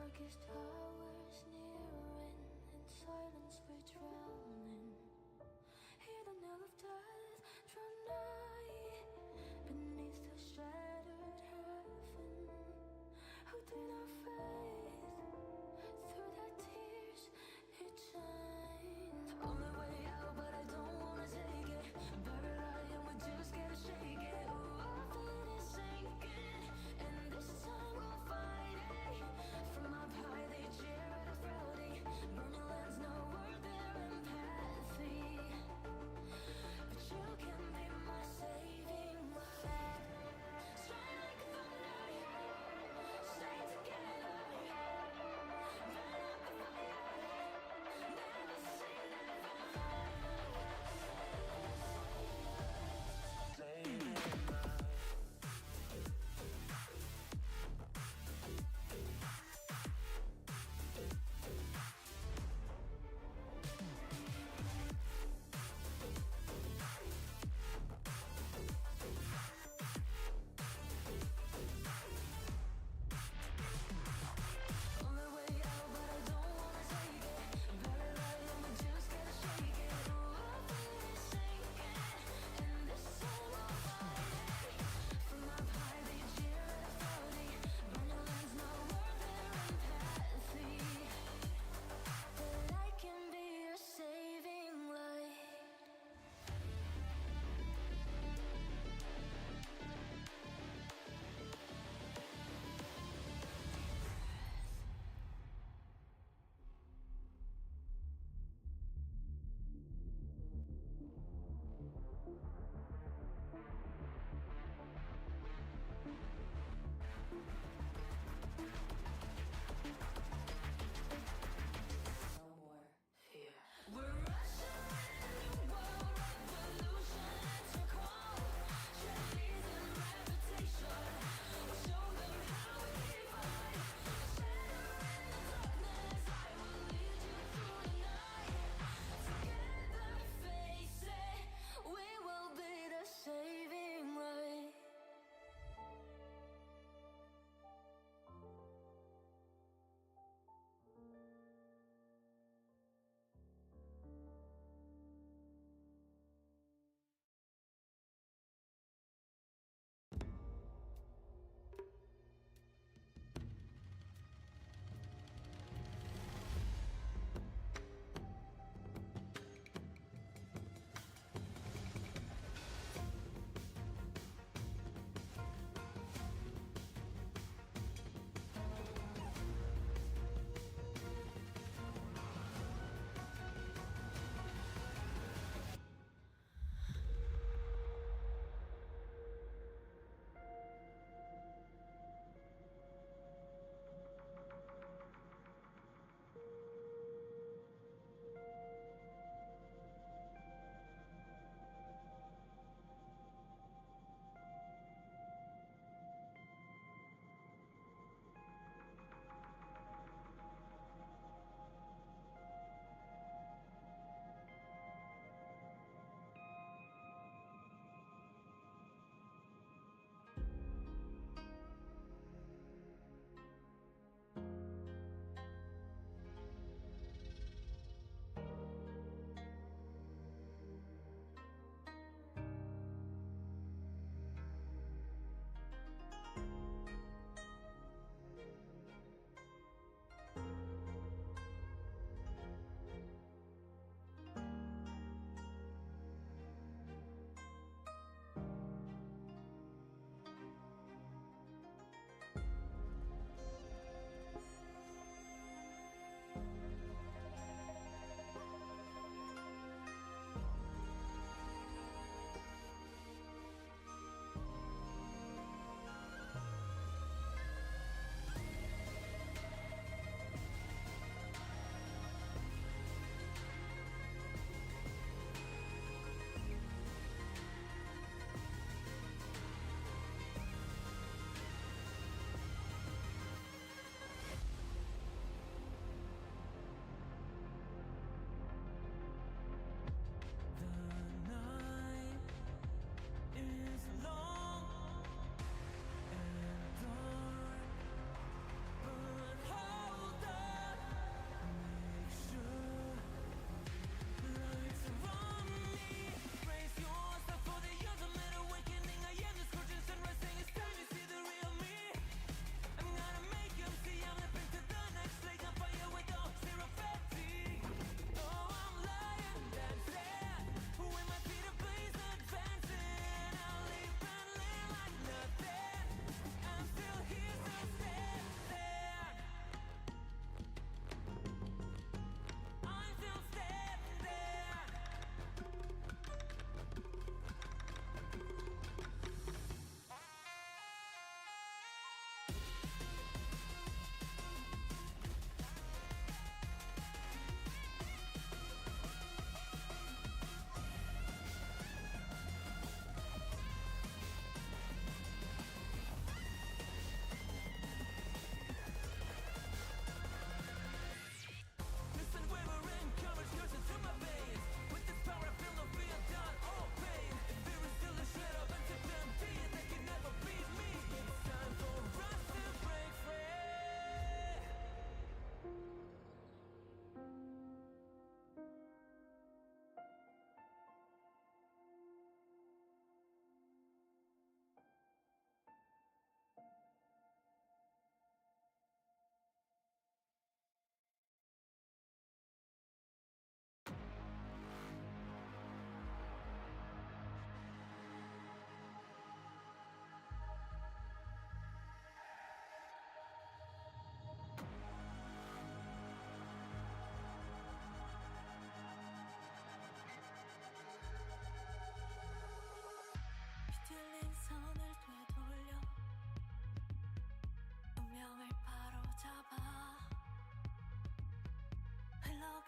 darkest hours nearing, in silence we're drowning. Hear the knell of death draw nigh beneath the shattered heaven. Who did our faith through the tears it shines. Only way out, but I don't wanna take it. Buried alive and we just gotta shake it. Ooh, our feet is sinking, and this time we'll fight it. From up high they cheer at us rowdy. Burning lands, no word there and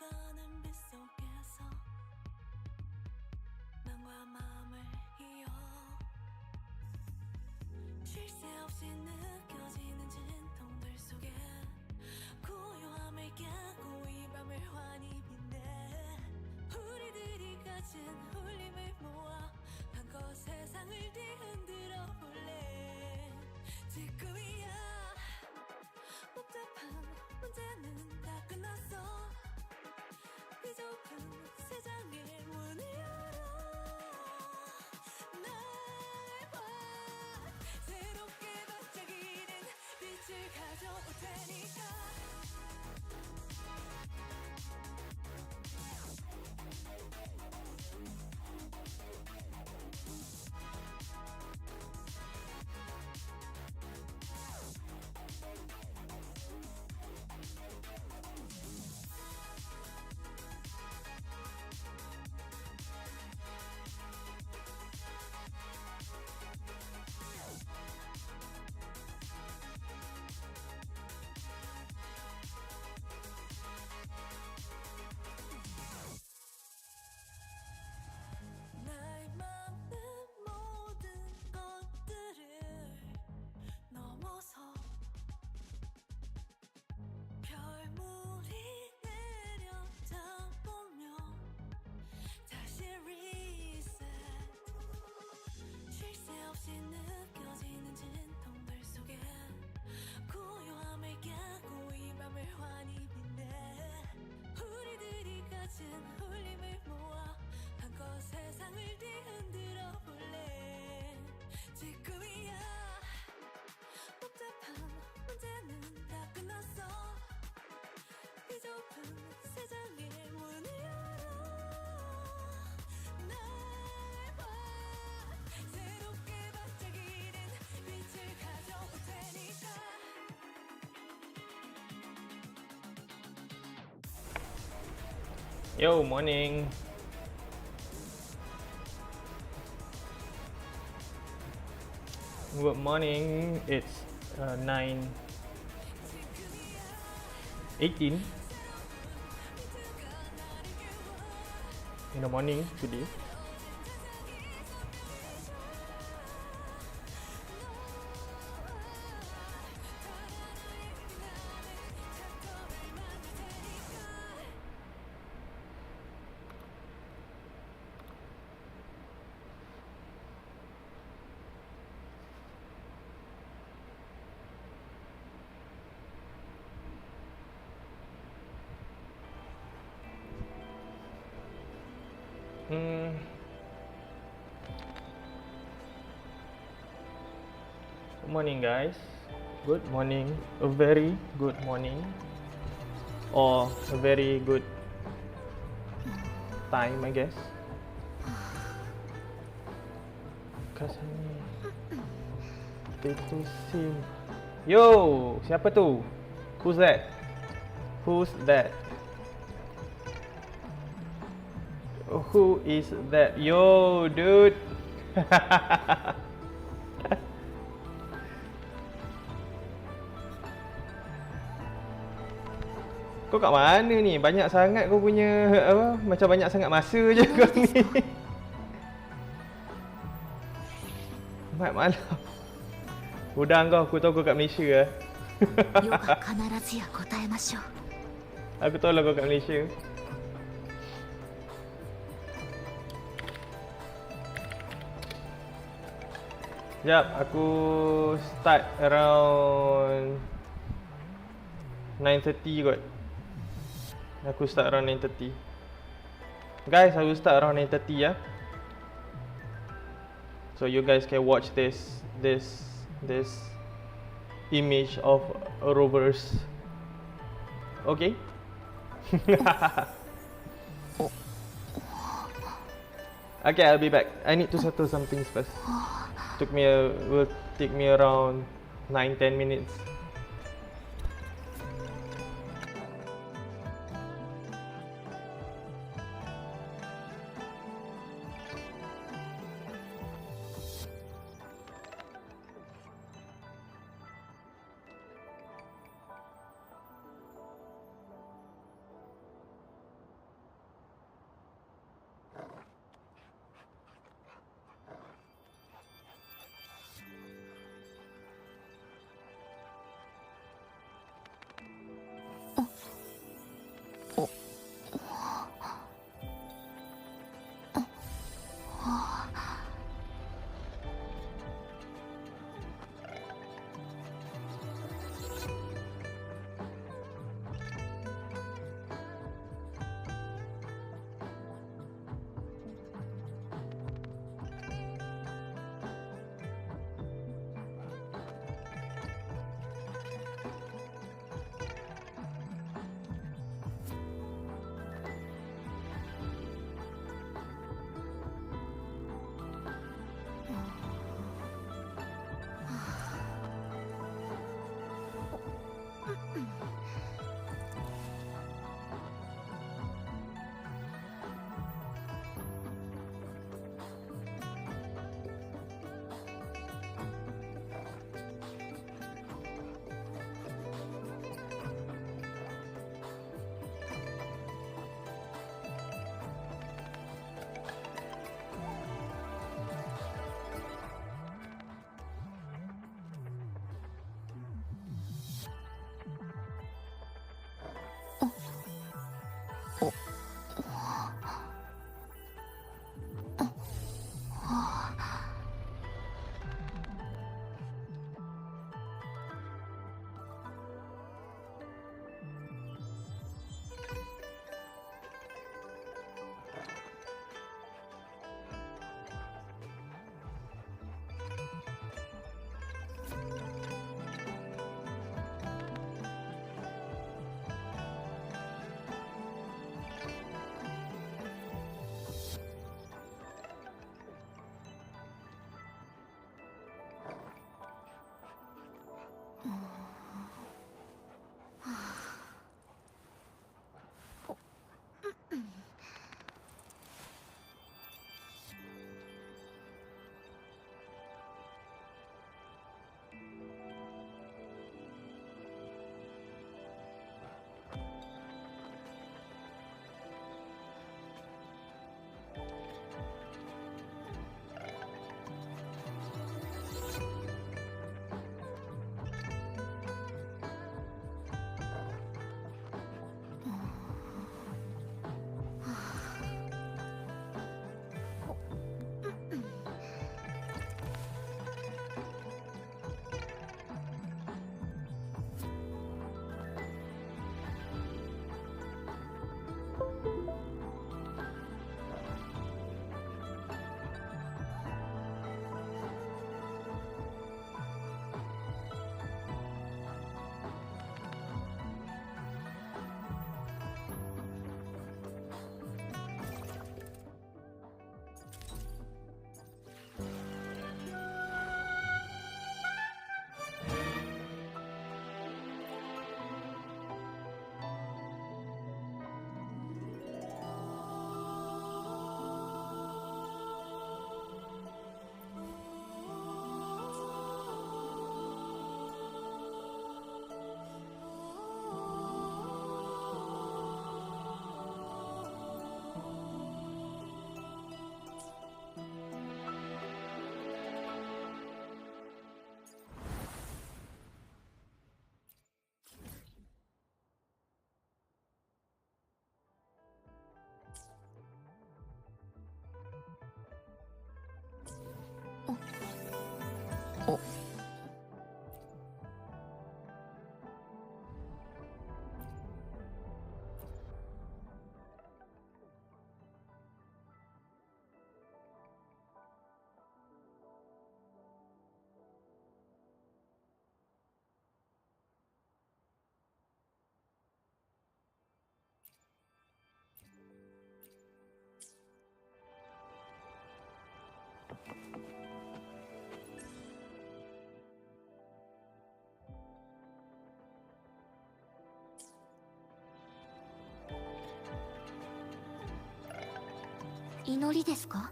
스며드는 빛 속에서 눈과 마음을 이어 쉴 새 없이 느껴지는 진통들 속에 고요함을 깨고 이 밤을 환히 빛내 우리들이 가진 울림을 모아 한껏 세상을 뒤흔들어 볼래 지금이야 복잡한 문제는 다 끝났어 비좁은 세상의 문을 열어 날 봐 새롭게 반짝이는 빛을 가져올 테니까 날 막는 모든 것들을 넘어서 별물이 내려다보며 다시 reset 쉴 새 없이 느껴지는 진통들 속에 고요함을 깨고 이 밤을 환히 빛내 우리들이 가진 울림을 모아 한껏 세상을 뒤흔들어 볼래 지금이야 복잡한 문제는 다 끝났어 비좁은 세상의 문을 열어 날 봐 새롭게 반짝이는 빛을 가져올 테니까 Yo, morning. Good morning. It's 9:18 in the morning today. Good morning, guys. Good morning. A very good morning, or a very good time, I guess. Kasih itu sim. Yo, siapa tu? Who's that? Who's that? Who is that? Yo, dude. Kau kat mana ni? Banyak sangat kau punya apa? Macam banyak sangat masa je kau ni. Mat malam. Udang kau, aku tahu kau kat Malaysia lah. Aku tahu lah kau kat Malaysia. Sekejap, aku start around 9:30 kot. Aku start around 9:30. Guys, I will start around 9:30 ya. So you guys can watch this image of rovers. Okay? Okay, I'll be back. I need to settle some things first. Will take me around 9-10 minutes. 祈りですか？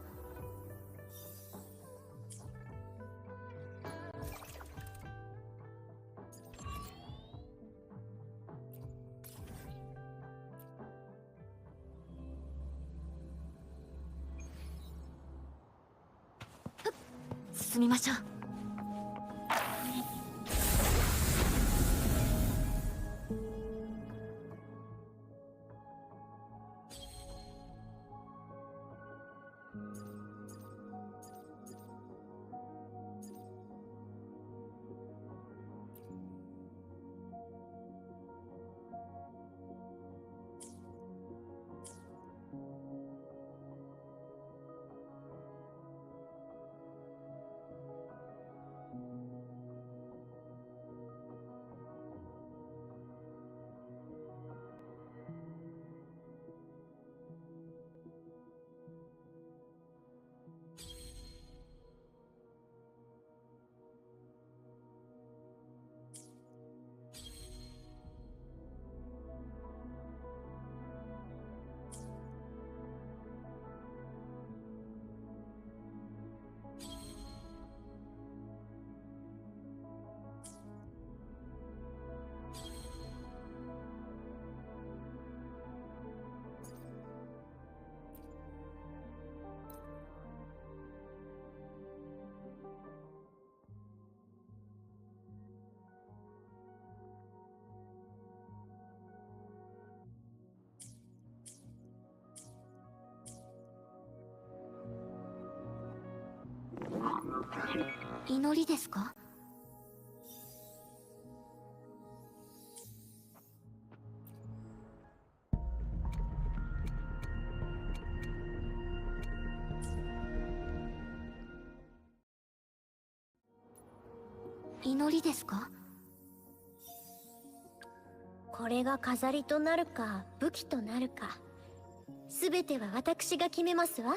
進みましょう。祈りですか？祈りですか？これが飾りとなるか武器となるか、全ては私が決めますわ。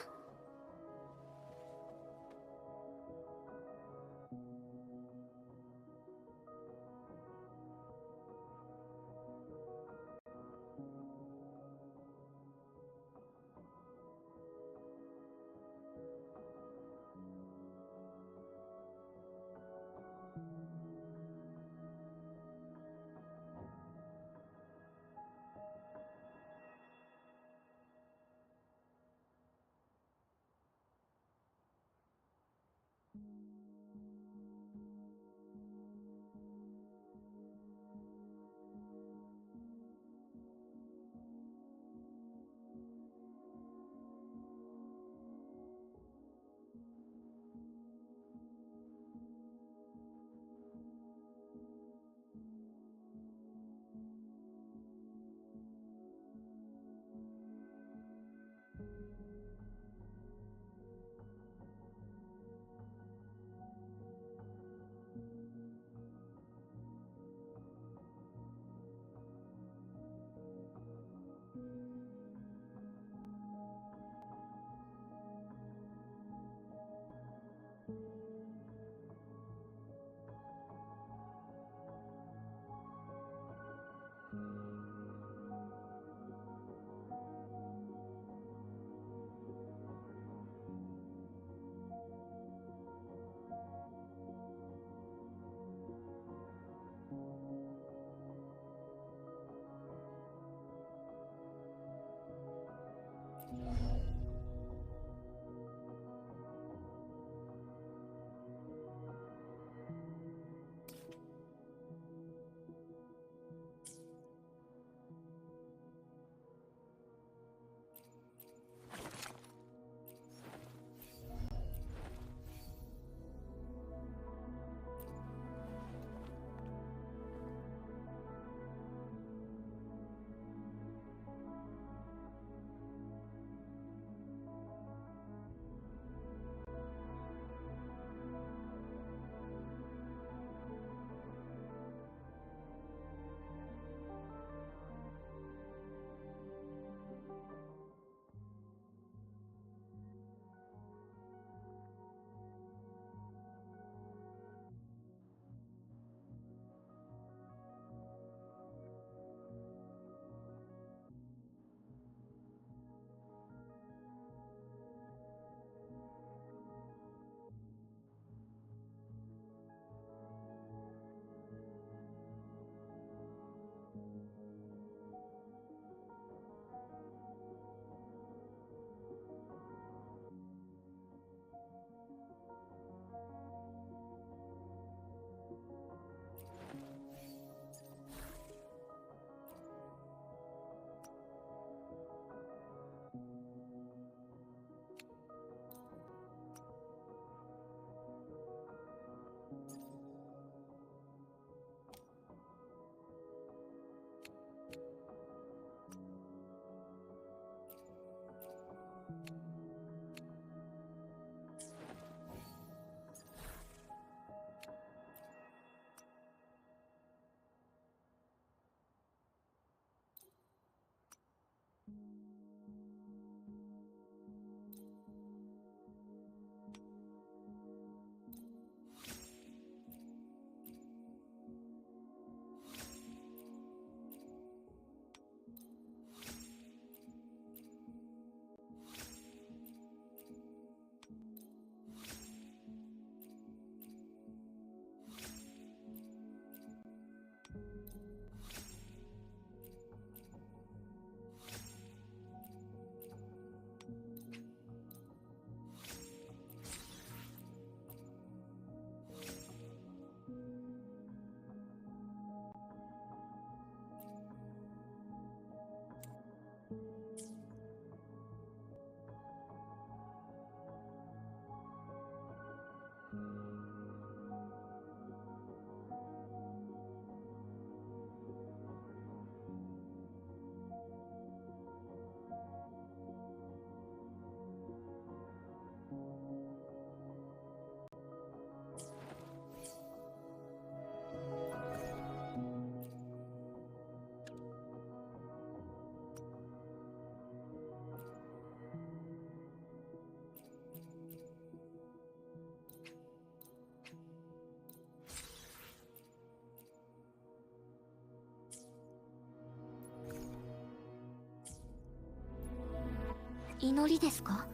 祈りですか？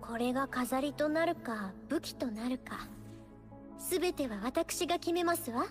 これが飾りとなるか武器となるか、全ては私が決めますわ。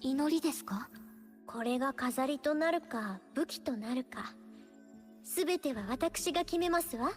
祈りですか？これが飾りとなるか武器となるか、全ては私が決めますわ。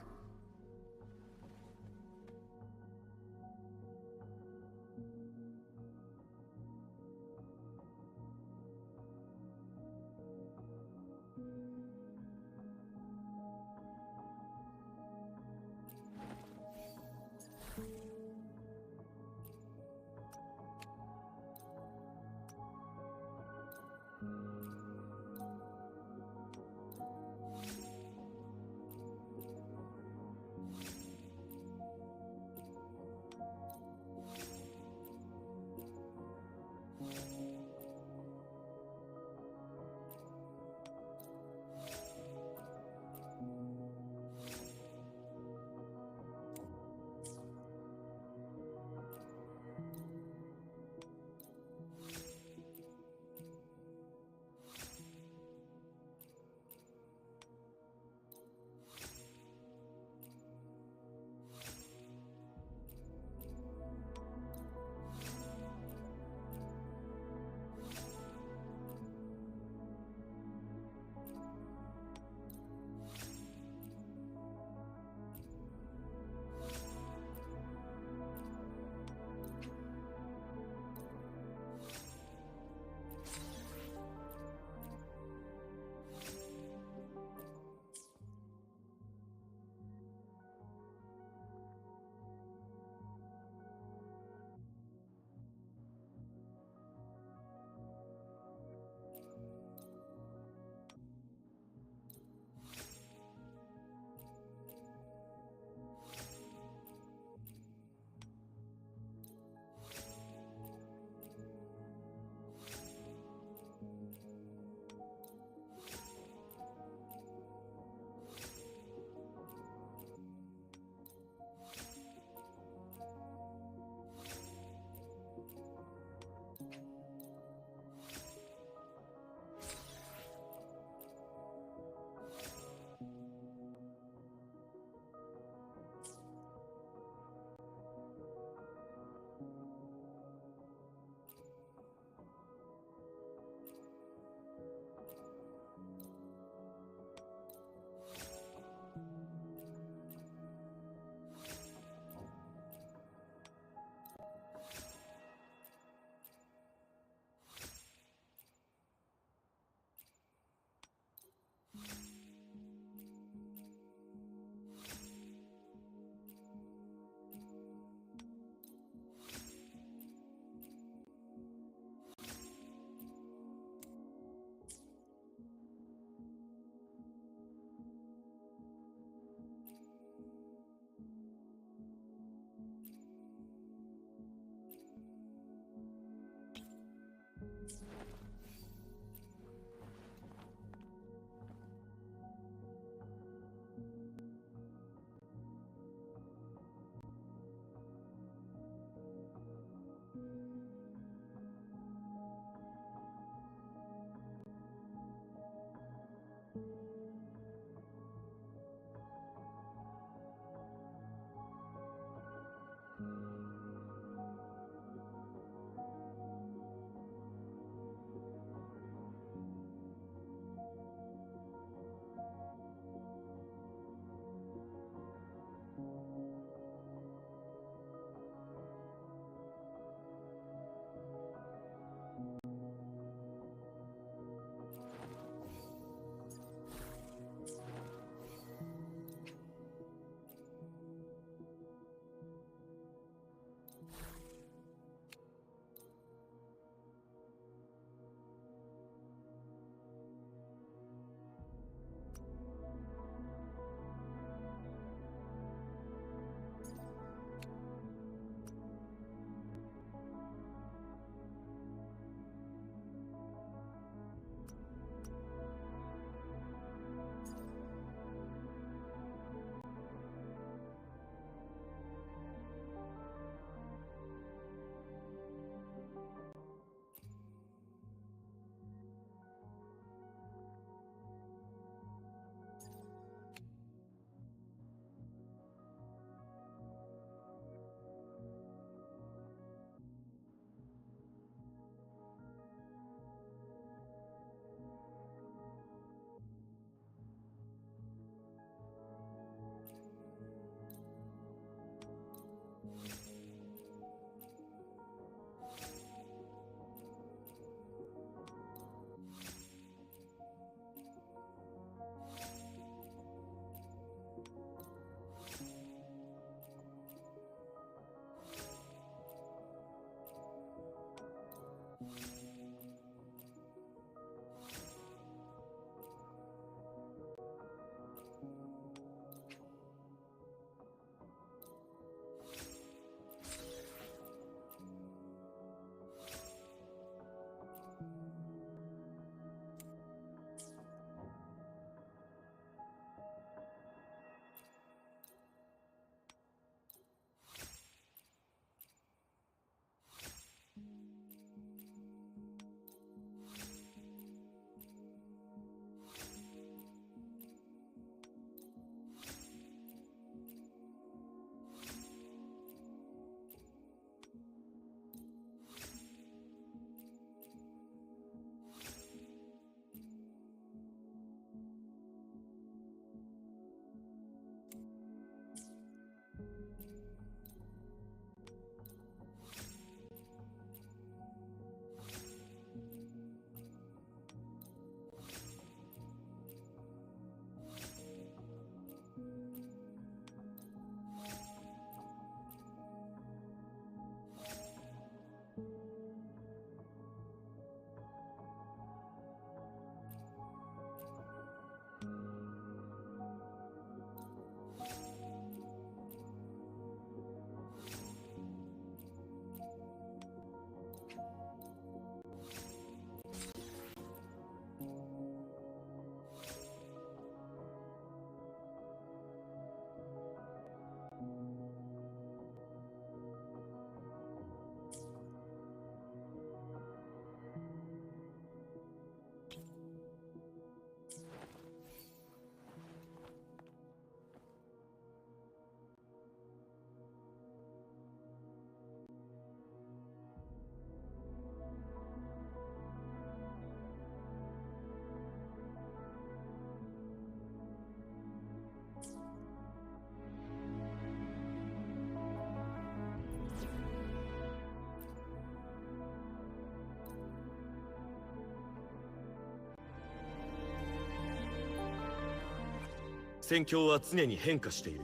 戦況は常に変化している。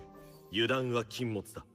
油断は禁物だ。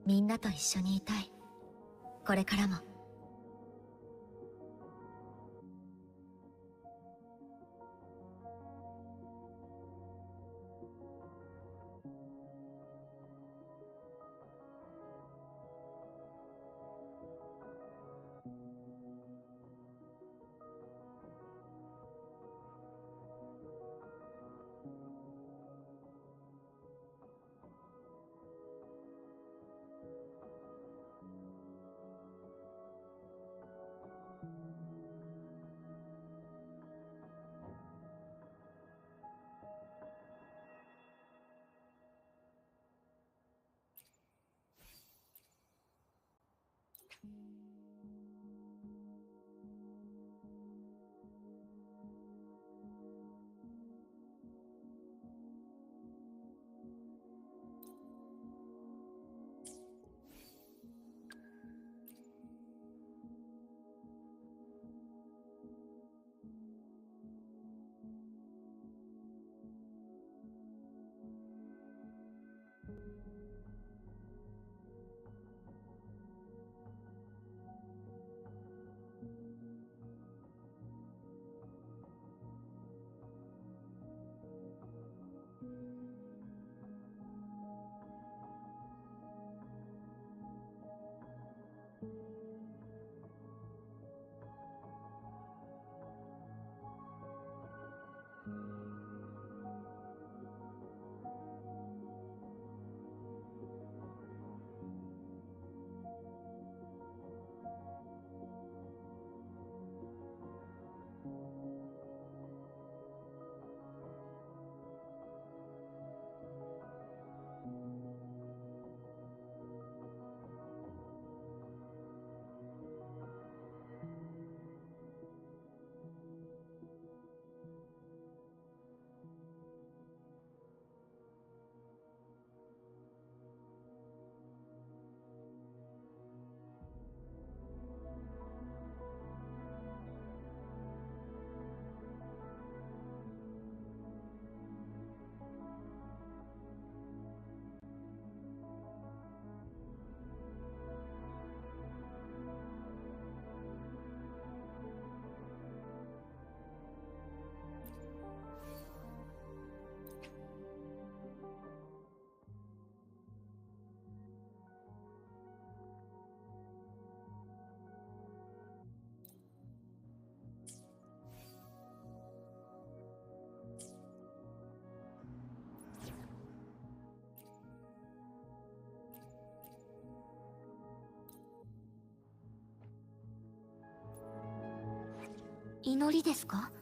みんなと一緒にいたい。これからも。祈りですか？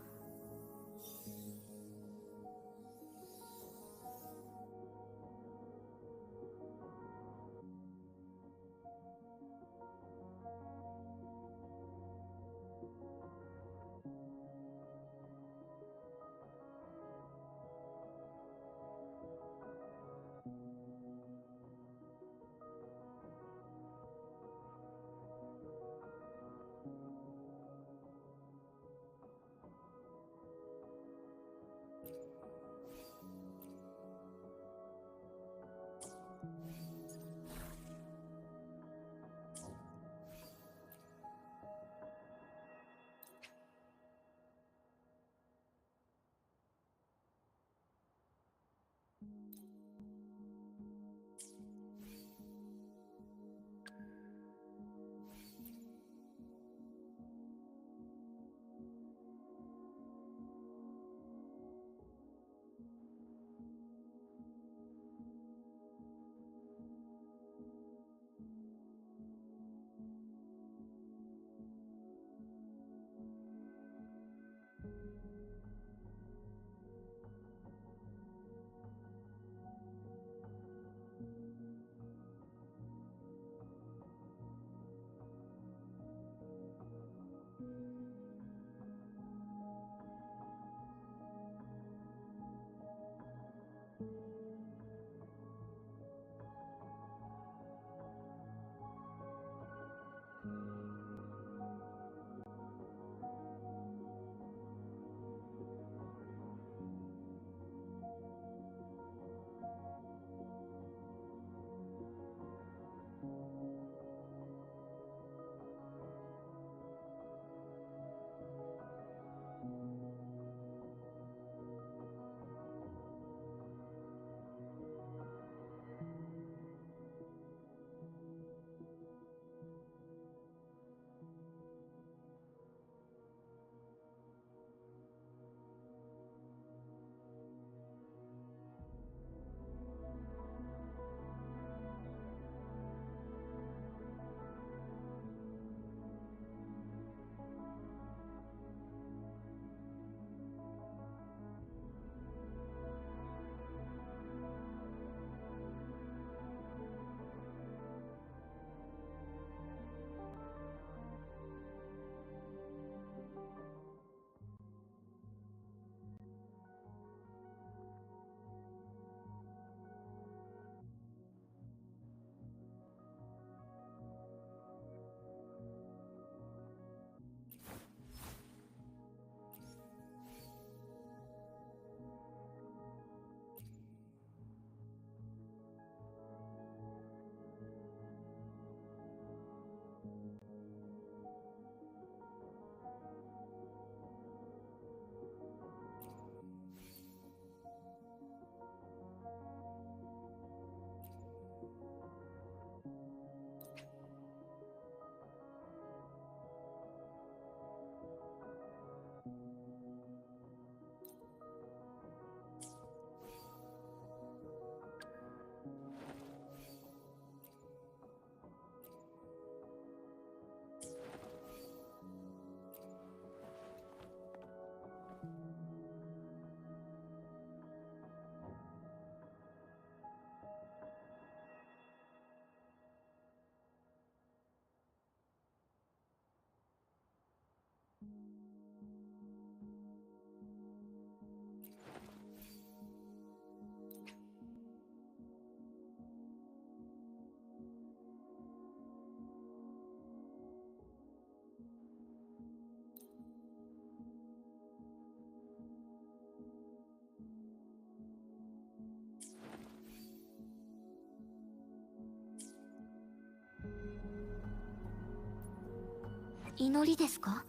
祈りですか？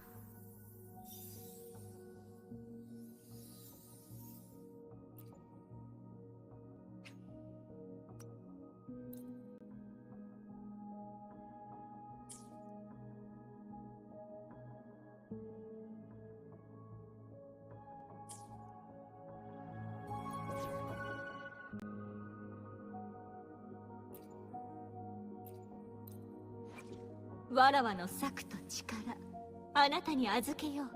わらわの策と力、あなたに預けよう。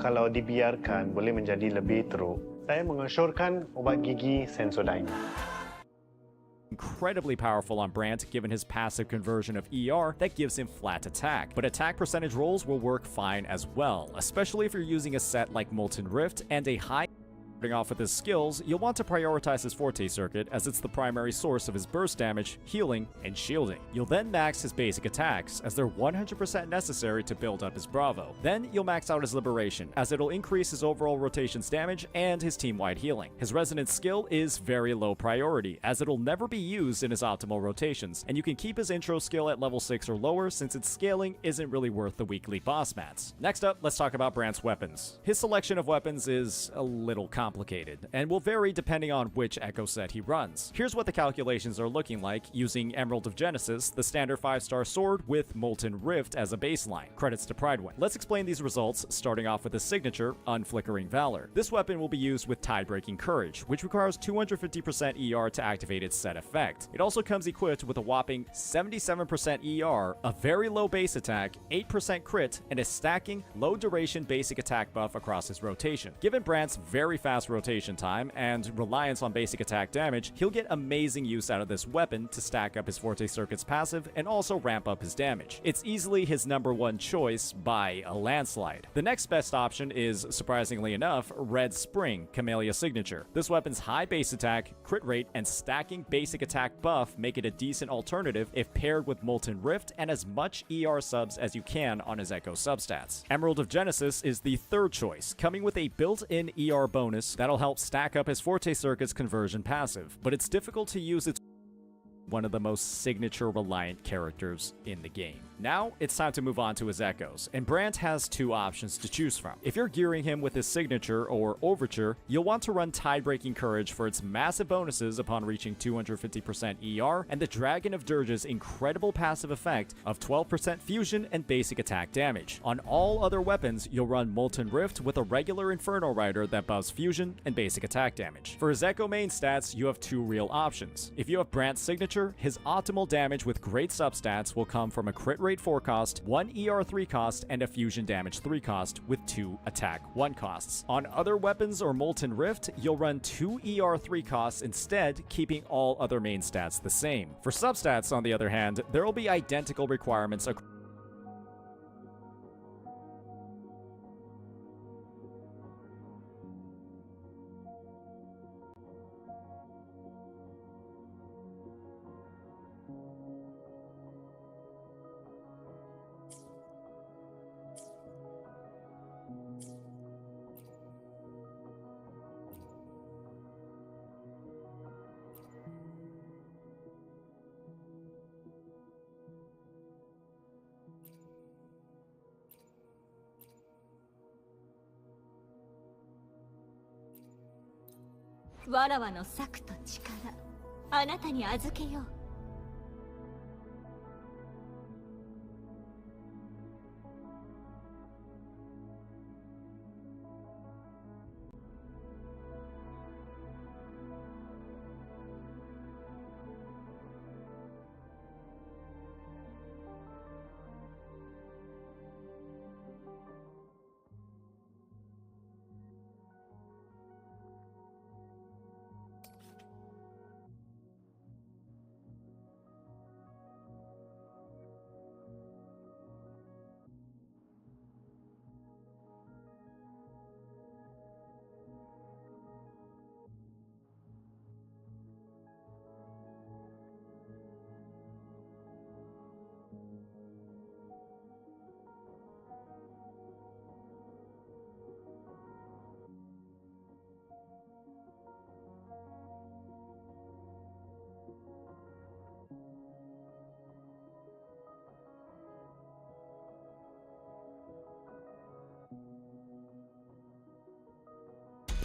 Kalau dibiarkan boleh menjadi lebih teruk. Saya mengesyorkan obat gigi Sensodyne. Incredibly powerful on Brant given his passive conversion of ER that gives him flat attack, but attack percentage rolls will work fine as well, especially if you're using a set like Molten Rift and a high. Starting off with his skills, you'll want to prioritize his Forte circuit as it's the primary source of his burst damage, healing, and shielding. You'll then max his basic attacks as they're 100% necessary to build up his Bravo. Then you'll max out his Liberation as it'll increase his overall rotation's damage and his team-wide healing. His Resonance skill is very low priority as it'll never be used in his optimal rotations, and you can keep his intro skill at level 6 or lower since its scaling isn't really worth the weekly boss mats. Next up, let's talk about Brant's weapons. His selection of weapons is a little complicated. complicated, and will vary depending on which Echo set he runs. Here's what the calculations are looking like using Emerald of Genesis, the standard 5-star sword with Molten Rift as a baseline. Credits to Pridewind. Let's explain these results, starting off with the signature, Unflickering Valor. This weapon will be used with Tide-Breaking Courage, which requires 250% ER to activate its set effect. It also comes equipped with a whopping 77% ER, a very low base attack, 8% crit, and a stacking, low-duration basic attack buff across his rotation. Given Brant's very fast rotation time and reliance on basic attack damage, he'll get amazing use out of this weapon to stack up his Forte Circuit's passive and also ramp up his damage. It's easily his #1 choice by a landslide. The next best option is, surprisingly enough, Red Spring, Camellia Signature. This weapon's high base attack, crit rate, and stacking basic attack buff make it a decent alternative if paired with Molten Rift and as much ER subs as you can on his Echo substats. Emerald of Genesis is the third choice, coming with a built-in ER bonus that'll help stack up his Forte Circuit's conversion passive, but it's difficult to use its one of the most signature-reliant characters in the game. Now, it's time to move on to his Echoes, and Brant has two options to choose from. If you're gearing him with his Signature or Overture, you'll want to run Tide-Breaking Courage for its massive bonuses upon reaching 250% ER, and the Dragon of Dirge's incredible passive effect of 12% fusion and basic attack damage. On all other weapons, you'll run Molten Rift with a regular Inferno Rider that buffs fusion and basic attack damage. For his Echo main stats, you have two real options. If you have Brant's Signature, his optimal damage with great substats will come from a crit rate 4 cost, 1 ER 3 cost, and a fusion damage 3 cost with 2 attack 1 costs. On other weapons or Molten Rift, you'll run 2 ER 3 costs instead, keeping all other main stats the same. For substats, on the other hand, there will be identical requirements acrossわらわの策と力、あなたに預けよう。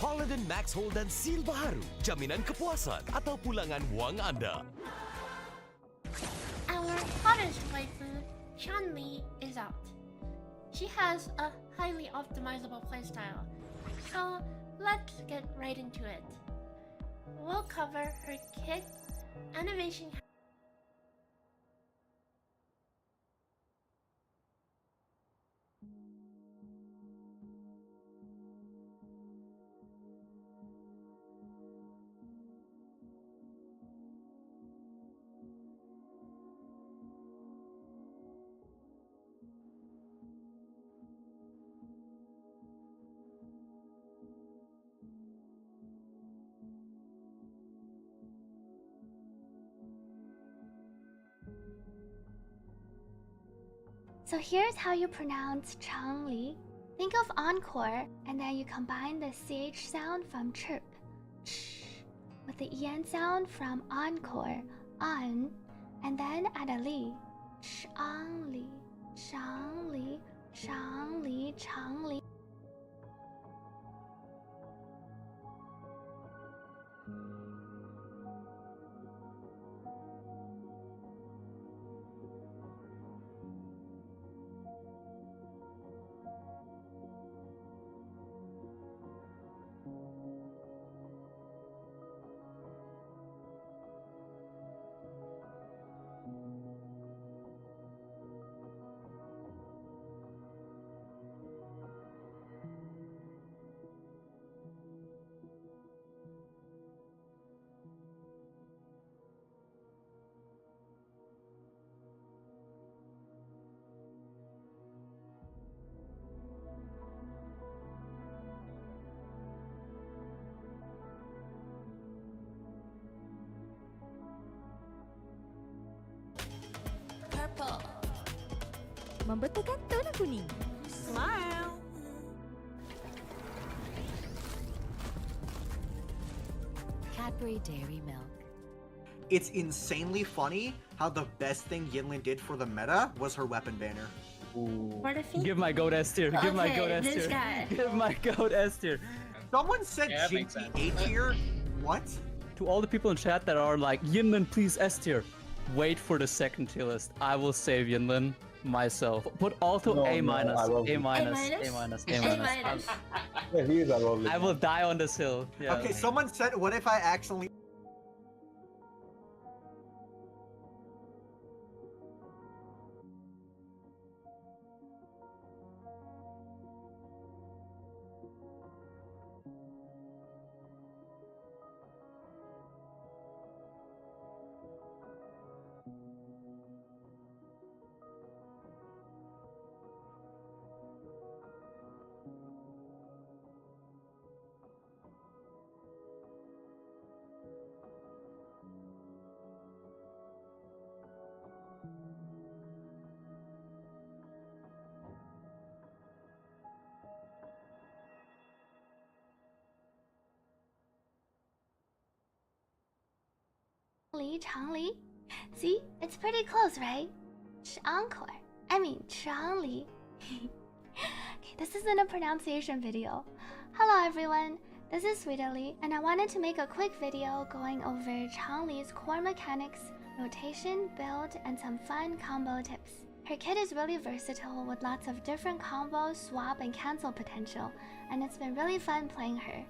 Paladin Max Hold dan Seal baru, jaminan kepuasan atau pulangan wang Anda. Our hottest waifu, Chun-Li, is out. She has a highly optimizable playstyle, so let's get right into it. We'll cover her kit, animation. So here's how you pronounce Chun-Li. Think of encore, and then you combine the CH sound from chirp, ch, with the EN sound from encore, on, and then add a li. Chun-Li, Chun-Li, Chun-Li, Chun-Li. Membetulkan tona kuning. Smile. Cadbury Dairy Milk. It's insanely funny how the best thing Yinlin did for the meta was her weapon banner. Give my goat S tier. Give my goat S tier. Give my goat S tier. Someone said Jinky A tier? What? To all the people in chat that are like, Yinlin, please S tier. Wait for the second tier list. I will save Yinlin myself. Put also A minus. A minus. A minus. A minus. Yeah, he is our only. I will die on this hill. Yeah. Okay, someone said, what if I accidentally... Changli. See, it's pretty close, right? Encore. I mean, Changli. Okay, this isn't a pronunciation video. Hello everyone, this is Sweetly, and I wanted to make a quick video going over Changli's core mechanics, rotation, build, and some fun combo tips. Her kit is really versatile with lots of different combos, swap, and cancel potential, and it's been really fun playing her.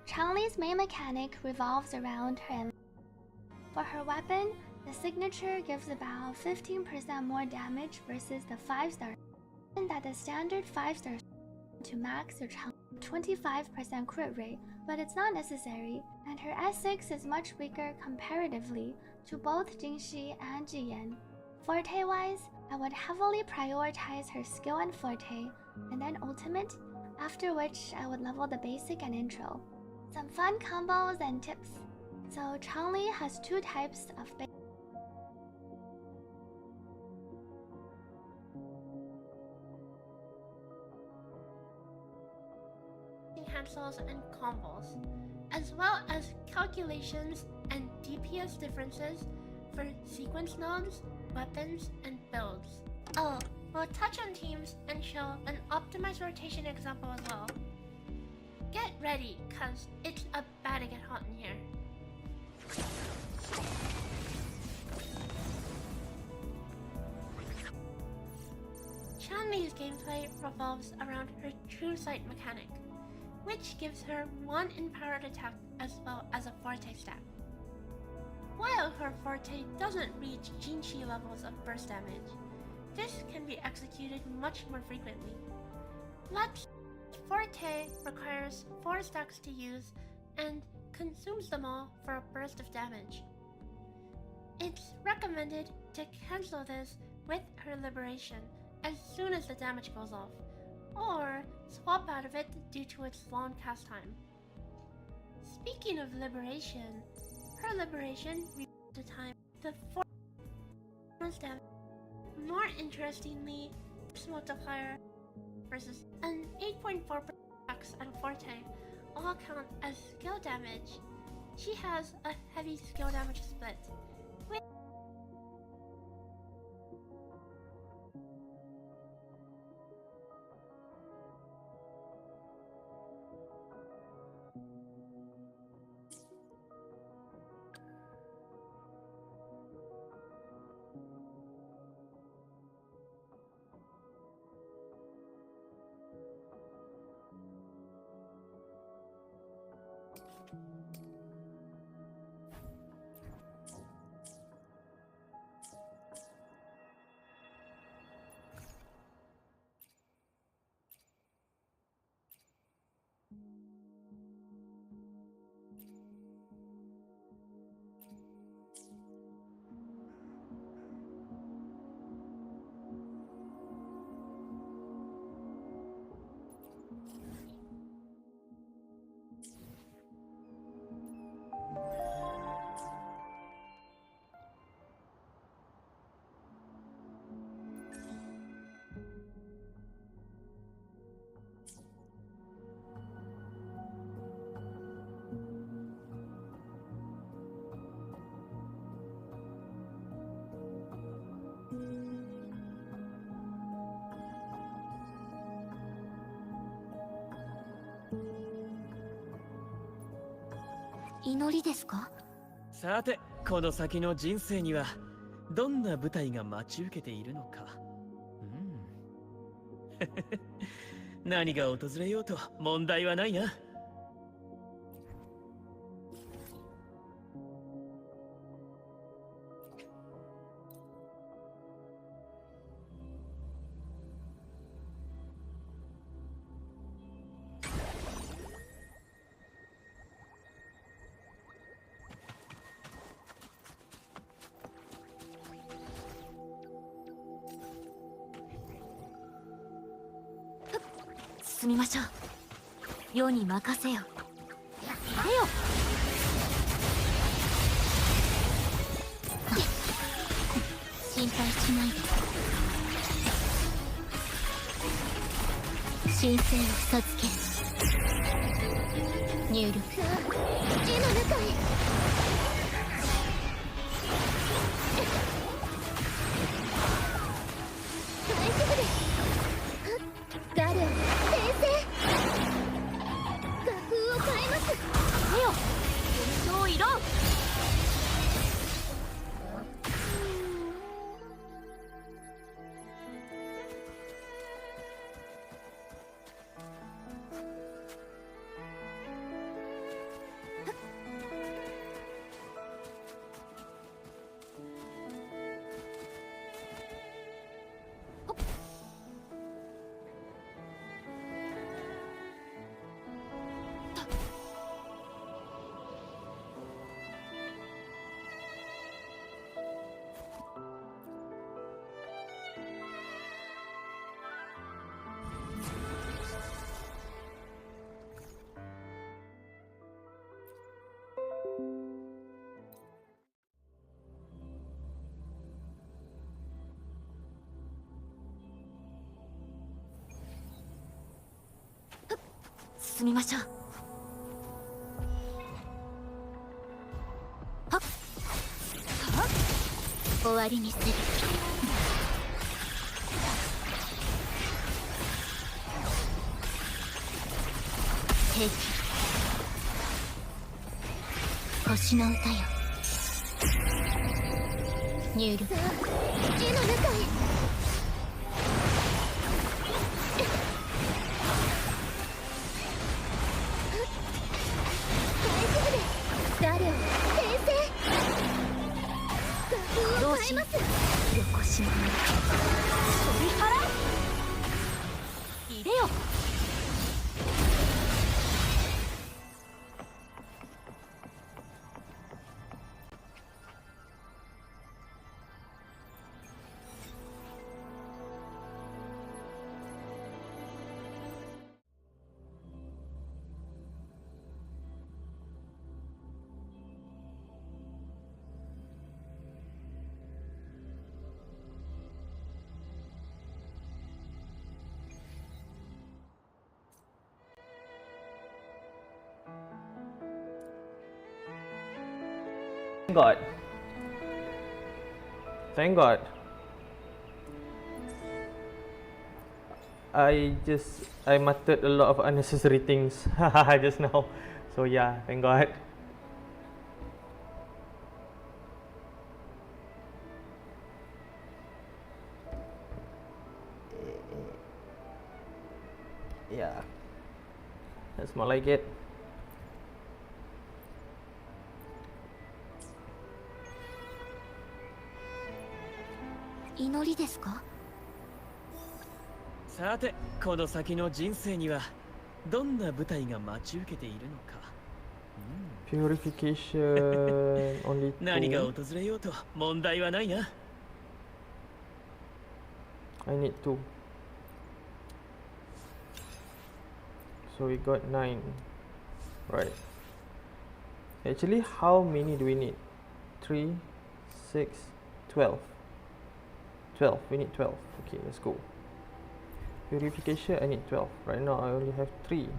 Changli's main mechanic revolves around her. For her weapon, the signature gives about 15% more damage versus the 5-star, and that the standard 5-star to max your 25% crit rate, but it's not necessary, and her S6 is much weaker comparatively to both Jingxi and Jiyan. Forte-wise, I would heavily prioritize her skill and forte, and then ultimate, after which I would level the basic and intro. Some fun combos and tips. So Changli has two types of cancels and combos, as well as calculations and DPS differences for sequence nodes, weapons, and builds. Oh, we'll touch on teams and show an optimized rotation example as well. Get ready, cause it's about to get hot in here. Changli's gameplay revolves around her true sight mechanic, which gives her one empowered attack as well as a forte stat. While her forte doesn't reach Jinxi levels of burst damage, this can be executed much more frequently. But forte requires 4 stacks to use and consumes them all for a burst of damage. It's recommended to cancel this with her liberation as soon as the damage goes off, or swap out of it due to its long cast time. Speaking of liberation, her liberation reaches the time the 4 damage. More interestingly, this multiplier versus an 8.4% and forte all count as skill damage. She has a heavy skill damage split. 祈りですか？さて、この先の人生にはどんな舞台が待ち受けているのか。何が訪れようと問題はないな。進みましょう。世に任せよ。出よ。心配しないで。神聖を授ける。入力。絵の中へ。大丈夫です。ガレオ先生。画風を変えます。出よ。現象異論。進みましょう。はっはっ終わりにする。平気。星の歌よ。入力。絵の中へ。ガレオ先生。画風を変えます。よこしまね。取り払え。入れよ。Thank God. Thank God. I muttered a lot of unnecessary things just now. So yeah, thank God. Yeah. That's more like it. Inori desu ka? さて、この先の人生にはどんな舞台が待ち受けているのか。Purification only 何が 2. 訪れようと問題はないな。I need 2. So we got 9. Right. Actually, how many do we need? 3, 6, 12. 12. We need 12. Okay, let's go. Purification, I need 12. Right now, I only have 3.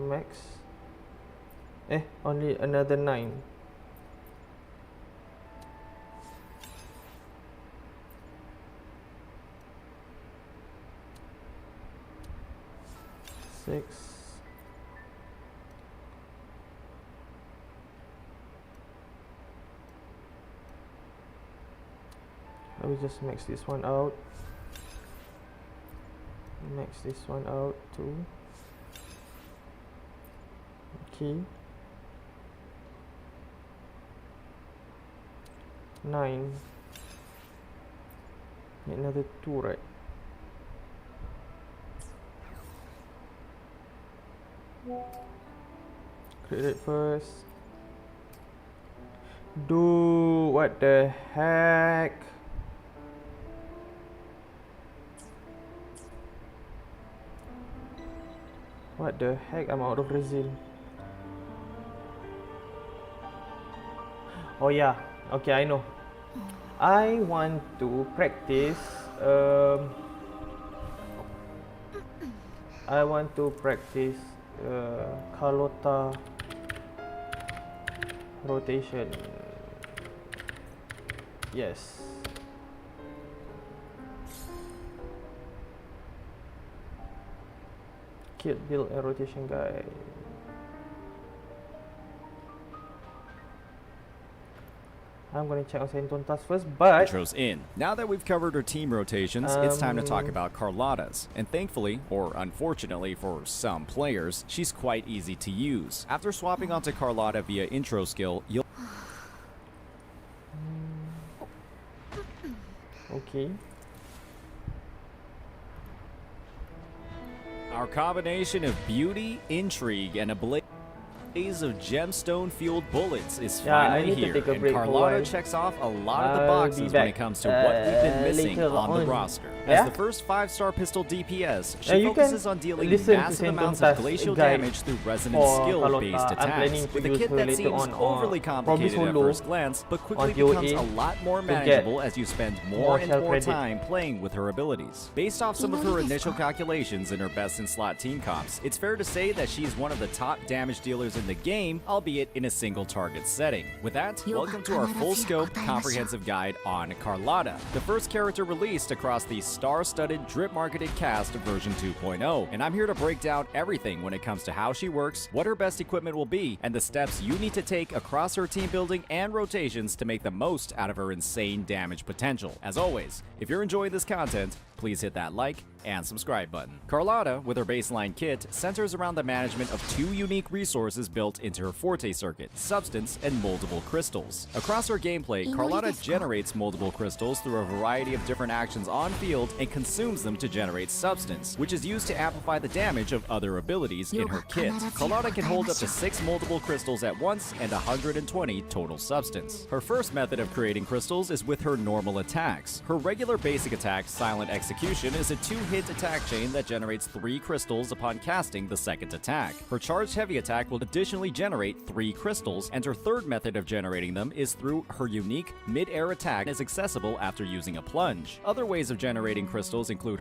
Max. Only another 9. Six, Let me just max this one out. Max this one out too. Okay. 9. Need another 2, right? Create it first. Dude, what the heck? What the heck? I'm out of resin. Oh yeah, okay, I know. I want to practice Charlotta rotation. Yes. Kit build a rotation guide. I'm going to check on Sentontas first, but... Intro's in. Now that we've covered her team rotations, it's time to talk about Charlotta's. And thankfully, or unfortunately for some players, she's quite easy to use. After swapping onto Charlotta via intro skill, you'll... Okay. Our combination of beauty, intrigue, and a blaze of gemstone-fueled bullets is finally here, and Charlotta checks off a lot of the boxes when it comes to what we've been missing on the roster. As the first 5-star pistol DPS, she focuses on dealing massive amounts of glacial damage through resonant skill-based attacks, with a kit that seems overly complicated at first glance, but quickly becomes a lot more manageable as you spend more and more time playing with her abilities. Based off some of her initial calculations in her best-in-slot team comps, it's fair to say that she's one of the top damage dealers in the game, albeit in a single target setting. With that, welcome to our full scope comprehensive guide on Charlotta, the first character released across the star-studded drip marketed cast of version 2.0, and I'm here to break down everything when it comes to how she works, what her best equipment will be, and the steps you need to take across her team building and rotations to make the most out of her insane damage potential. As always, if you're enjoying this content, please hit that like and subscribe button. Charlotta, with her baseline kit, centers around the management of 2 unique resources built into her forte circuit, substance and moldable crystals. Across her gameplay, Charlotta generates moldable crystals through a variety of different actions on field and consumes them to generate substance, which is used to amplify the damage of other abilities in her kit. Charlotta can hold up to 6 moldable crystals at once and 120 total substance. Her first method of creating crystals is with her normal attacks. Her regular basic attack, Silent Execution, is a 2-hit attack chain that generates 3 crystals upon casting the second attack. Her charged heavy attack will additionally generate 3 crystals, and her third method of generating them is through her unique mid-air attack that is accessible after using a plunge. Other ways of generating crystals include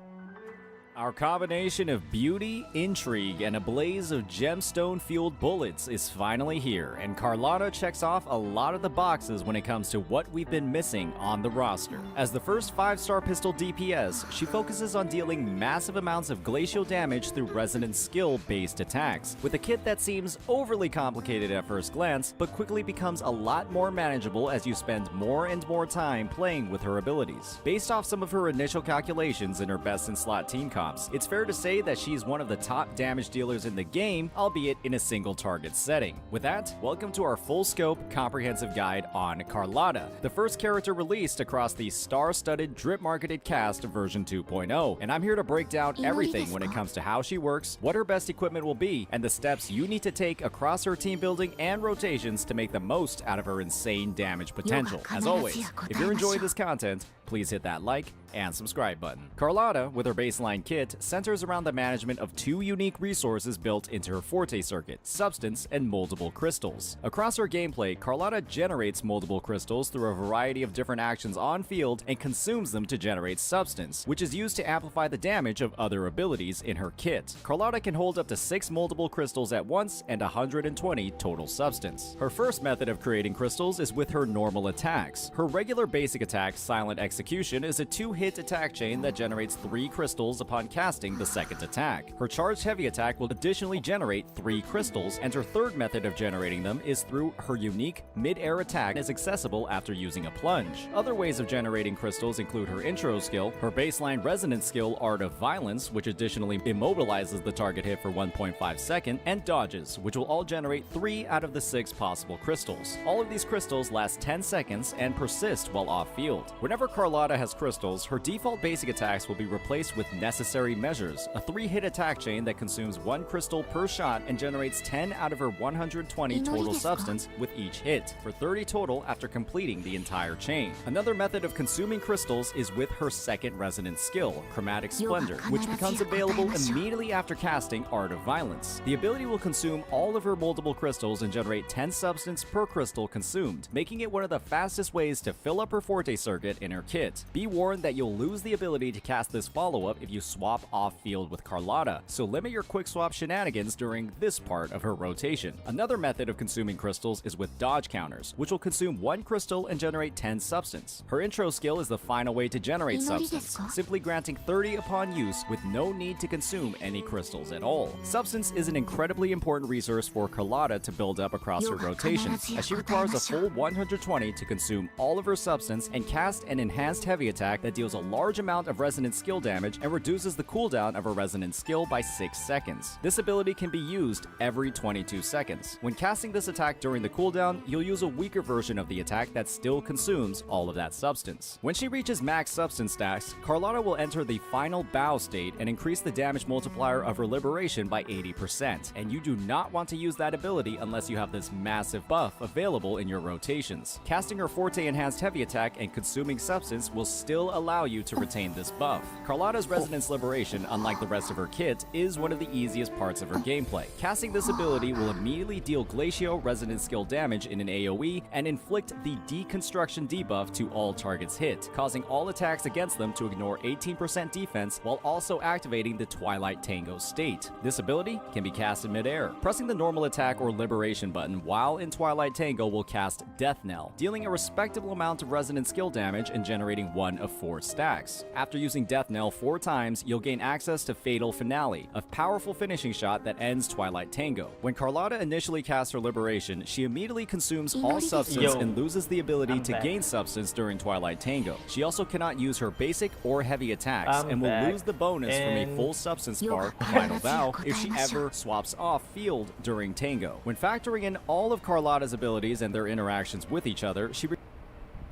our combination of beauty, intrigue, and a blaze of gemstone-fueled bullets is finally here, and Charlotta checks off a lot of the boxes when it comes to what we've been missing on the roster. As the first 5-star pistol DPS, she focuses on dealing massive amounts of glacial damage through resonant skill-based attacks, with a kit that seems overly complicated at first glance, but quickly becomes a lot more manageable as you spend more and more time playing with her abilities. Based off some of her initial calculations in her best-in-slot team comp, it's fair to say that she's one of the top damage dealers in the game, albeit in a single target setting. With that, welcome to our full scope comprehensive guide on Charlotta, the first character released across the star-studded drip marketed cast of version 2.0, and I'm here to break down everything when it comes to how she works, what her best equipment will be, and the steps you need to take across her team building and rotations to make the most out of her insane damage potential. As always, if you're enjoying this content, please hit that like and subscribe button. Charlotta, with her baseline kit, centers around the management of 2 unique resources built into her forte circuit, substance and moldable crystals. Across her gameplay, Charlotta generates moldable crystals through a variety of different actions on field and consumes them to generate substance, which is used to amplify the damage of other abilities in her kit. Charlotta can hold up to 6 moldable crystals at once and 120 total substance. Her first method of creating crystals is with her normal attacks. Her regular basic attack, Silent Execution, Execution is a 2-hit attack chain that generates 3 crystals upon casting the second attack. Her charged heavy attack will additionally generate 3 crystals, and her third method of generating them is through her unique mid-air attack is accessible after using a plunge. Other ways of generating crystals include her intro skill, her baseline resonance skill Art of Violence, which additionally immobilizes the target hit for 1.5 seconds, and dodges, which will all generate 3 out of the 6 possible crystals. All of these crystals last 10 seconds and persist while off-field. Whenever Charlotta has crystals, her default basic attacks will be replaced with Necessary Measures, a 3-hit attack chain that consumes 1 crystal per shot and generates 10 out of her 120 total substance with each hit, for 30 total after completing the entire chain. Another method of consuming crystals is with her second resonance skill, Chromatic Splendor, which becomes available immediately after casting Art of Violence. The ability will consume all of her multiple crystals and generate 10 substance per crystal consumed, making it one of the fastest ways to fill up her Forte circuit in her kit. Be warned that you'll lose the ability to cast this follow-up if you swap off-field with Charlotta, so limit your quick swap shenanigans during this part of her rotation. Another method of consuming crystals is with dodge counters, which will consume 1 crystal and generate 10 substance. Her intro skill is the final way to generate substance, simply granting 30 upon use with no need to consume any crystals at all. Substance is an incredibly important resource for Charlotta to build up across her rotations, as she requires a full 120 to consume all of her substance and cast an enhanced heavy attack that deals a large amount of resonance skill damage and reduces the cooldown of her resonance skill by 6 seconds. This ability can be used every 22 seconds. When casting this attack during the cooldown, you'll use a weaker version of the attack that still consumes all of that substance. When she reaches max substance stacks, Charlotta will enter the final bow state and increase the damage multiplier of her liberation by 80%, and you do not want to use that ability unless you have this massive buff available in your rotations. Casting her Forte enhanced heavy attack and consuming substance will still allow you to retain this buff. Charlotta's Resonance Liberation, unlike the rest of her kit, is one of the easiest parts of her gameplay. Casting this ability will immediately deal Glacio resonance skill damage in an AoE and inflict the Deconstruction debuff to all targets hit, causing all attacks against them to ignore 18% defense while also activating the Twilight Tango state. This ability can be cast in midair. Pressing the normal attack or liberation button while in Twilight Tango will cast Death Knell, dealing a respectable amount of resonance skill damage and generating 1 of 4 stacks. After using Death Knell 4 times, you'll gain access to Fatal Finale, a powerful finishing shot that ends Twilight Tango. When Charlotta initially casts her liberation, she immediately consumes all substance and loses the ability to gain substance during Twilight Tango. She also cannot use her basic or heavy attacks and will lose the bonus from a full substance bar, Final Vow, if she ever swaps off field during Tango. When factoring in all of Charlotta's abilities and their interactions with each other, she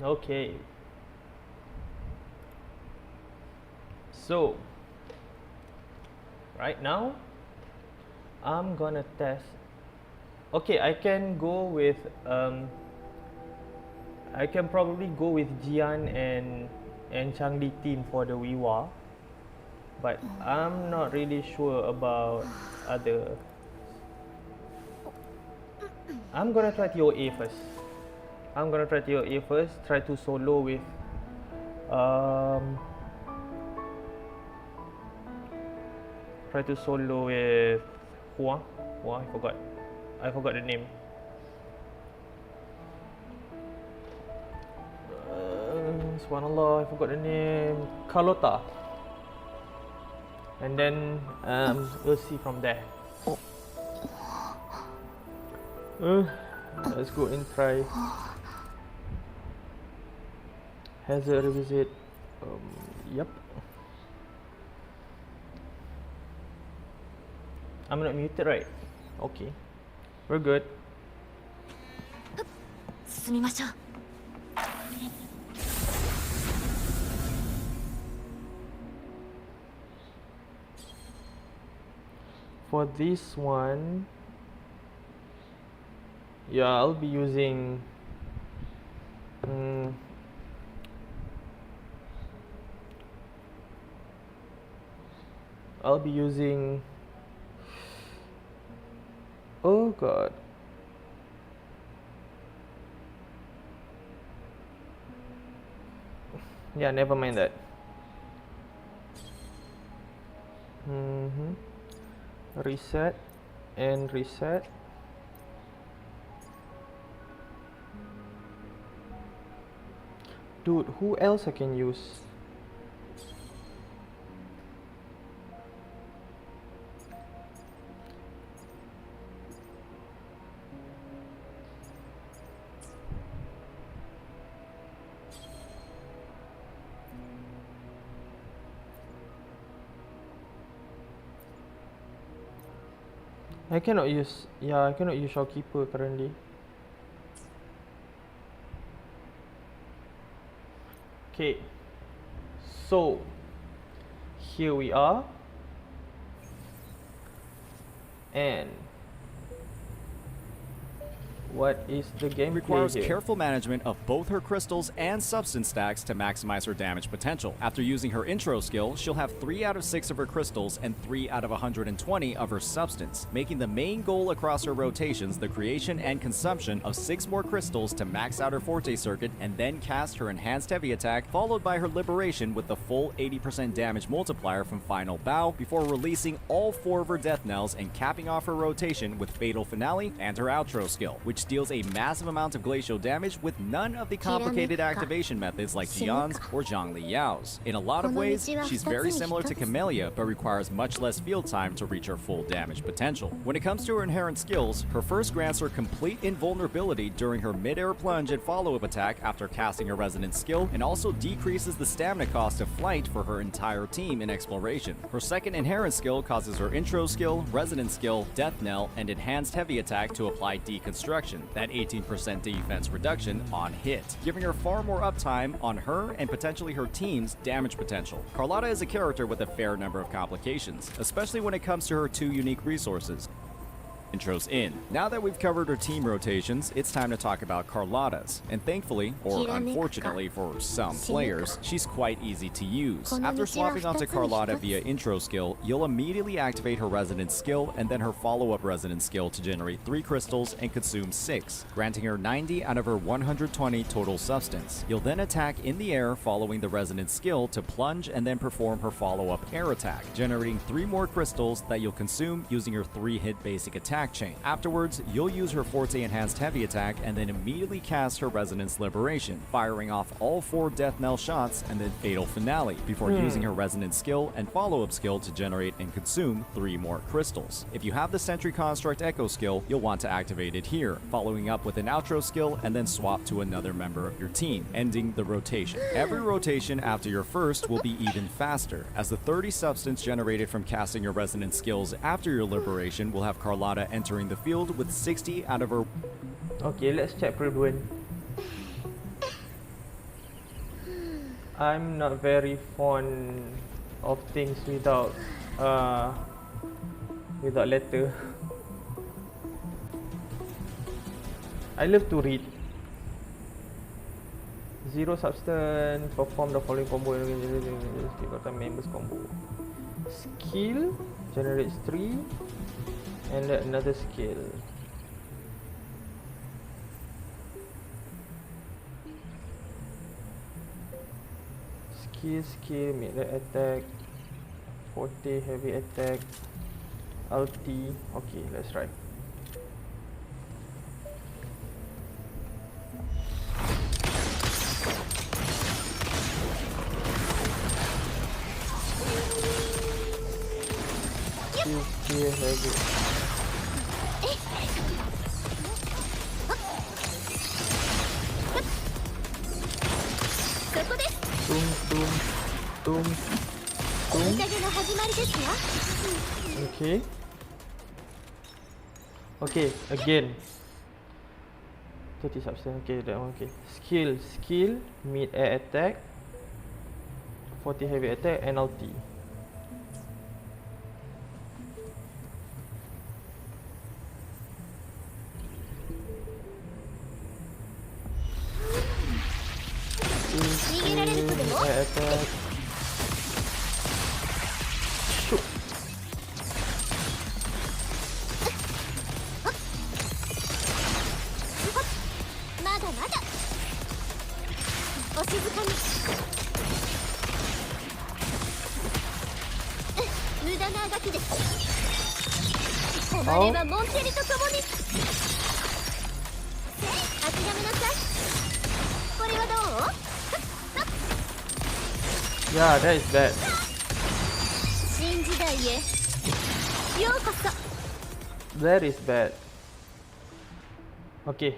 Okay. So, right now, I'm gonna test. Okay, I can go with I can probably go with Jian and Changli team for the Wiwa, but I'm not really sure about other. I'm gonna try TOA first. Try to solo with Hua. I forgot the name. Subhanallah, I forgot the name. Charlotta. And then we'll see from there. Let's go and try Hazard Revisit. Yep. I'm not muted, right? Okay. We're good. For this one, yeah, I'll be using oh god. Yeah, never mind that. Reset and reset. Dude, who else I can use? I cannot use, yeah, I cannot use shopkeeper currently. Okay, so here we are, and what is the gameplay Requires here? careful management of both her crystals and substance stacks to maximize her damage potential. After using her intro skill, she'll have 3 out of 6 of her crystals and 3 out of 120 of her substance, making the main goal across her rotations the creation and consumption of 6 more crystals to max out her Forte circuit and then cast her enhanced heavy attack, followed by her liberation with the full 80% damage multiplier from Final Bow before releasing all 4 of her death knells and capping off her rotation with Fatal Finale and her outro skill, which deals a massive amount of glacial damage with none of the complicated activation methods like Jian's or Zhang Liao's. In a lot of ways, she's very similar to Camellia, but requires much less field time to reach her full damage potential. When it comes to her inherent skills, her first grants her complete invulnerability during her mid-air plunge and follow-up attack after casting her resonance skill, and also decreases the stamina cost of flight for her entire team in exploration. Her second inherent skill causes her intro skill, resonance skill, death knell, and enhanced heavy attack to apply deconstruction, that 18% defense reduction on hit, giving her far more uptime on her and potentially her team's damage potential. Charlotta is a character with a fair number of complications, especially when it comes to her 2 unique resources. Intros in. Now that we've covered her team rotations, it's time to talk about Charlotta's. And thankfully, or unfortunately for some players, she's quite easy to use. After swapping onto Charlotta via intro skill, you'll immediately activate her resonance skill and then her follow-up resonance skill to generate 3 crystals and consume 6, granting her 90 out of her 120 total substance. You'll then attack in the air following the resonance skill to plunge and then perform her follow-up air attack, generating 3 more crystals that you'll consume using your 3-hit basic attack chain. Afterwards, you'll use her Forte enhanced heavy attack and then immediately cast her resonance liberation, firing off all 4 death knell shots and then Fatal Finale before using her resonance skill and follow-up skill to generate and consume 3 more crystals. If you have the Sentry Construct Echo skill, you'll want to activate it here, following up with an outro skill and then swap to another member of your team, ending the rotation. Every rotation after your first will be even faster, as the 30 substance generated from casting your resonance skills after your liberation will have Charlotta entering the field with 60 out of her... Okay, let's check Prelude. I'm not very fond of things without letter. I love to read. 0 substance, perform the following combo members combo. Skill generates 3 and another skill. Skill, mid-range attack, Forte heavy attack, ulti. Okay, let's try. Skill heavy. Okay. Okay, again. 30 substance. Okay, that one. Okay. Skill, mid-air attack, 40 heavy attack, and ulti. Mid-air attack. Shoot. Yeah, that is bad. 新時代へようこそ。 That is bad. Okay.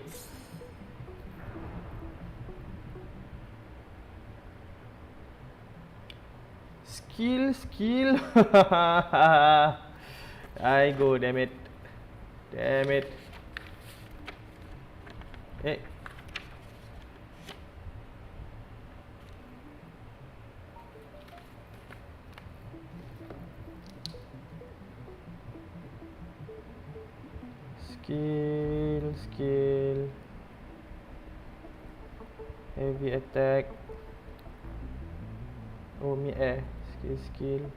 Skill. I go, damn it. Damn it. Eh. Skill. Heavy attack. Oh, mid-air. Skill.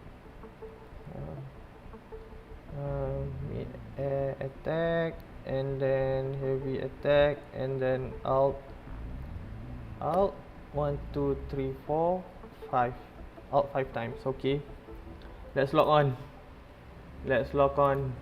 Mid-air attack. And then heavy attack. And then alt. 1, 2, 3, 4, 5. Alt 5 times. Okay. Let's lock on. Let's lock on.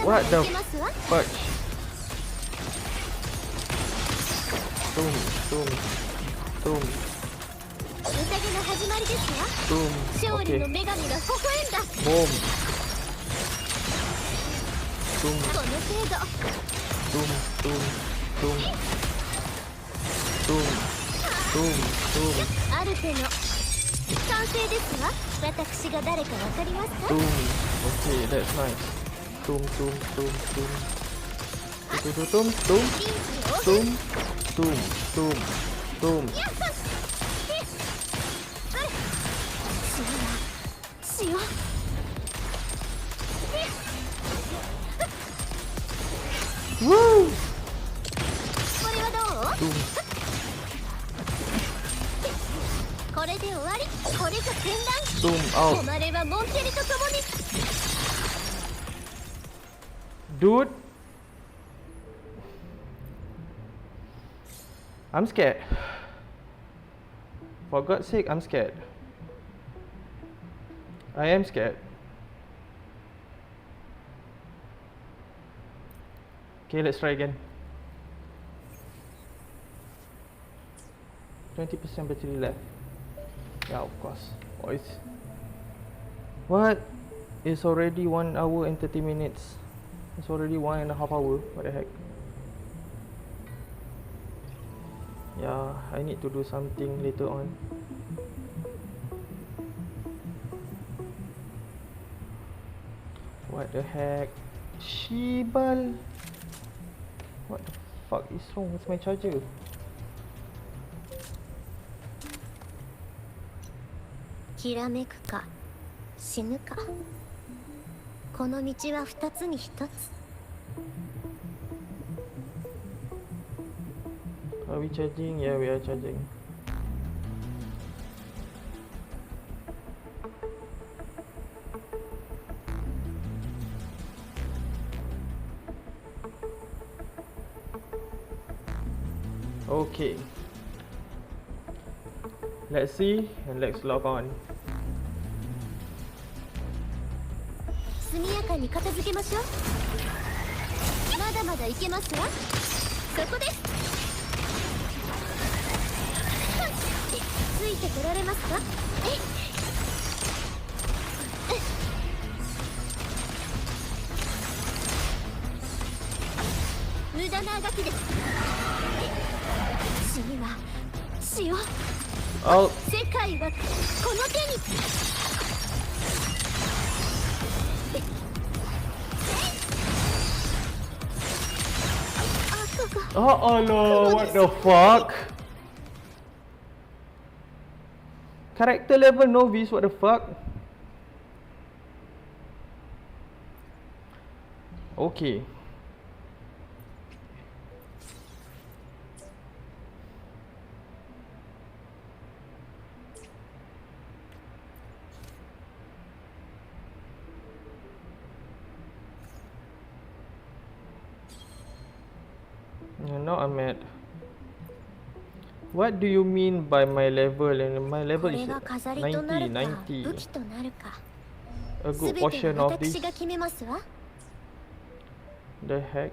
What the fuck? Boom. Boom. Okay. Boom. Boom. Okay, that's nice. Boom. Woo! Boom out. Dude, I'm scared. For God's sake, I'm scared. I am scared. Okay, let's try again. 20% battery left. Yeah, of course. What? It's already 1 hour and 30 minutes. It's already 1.5 hours. What the heck? Yeah, I need to do something later on. What the heck? Shibal! What the fuck is wrong with my charger? Are we charging? Yeah, we are charging. Okay. Let's see and let's log on. 速やかに片付けましょう。まだまだいけますわ。そこです。ついてこられますか？無駄なあがきです。死には死を。世界はこの手に。Oh no, what the fuck? Character level novice, what the fuck? Okay. Now I'm at. What do you mean by my level? And my level is 90, 90. A good portion of this. The heck?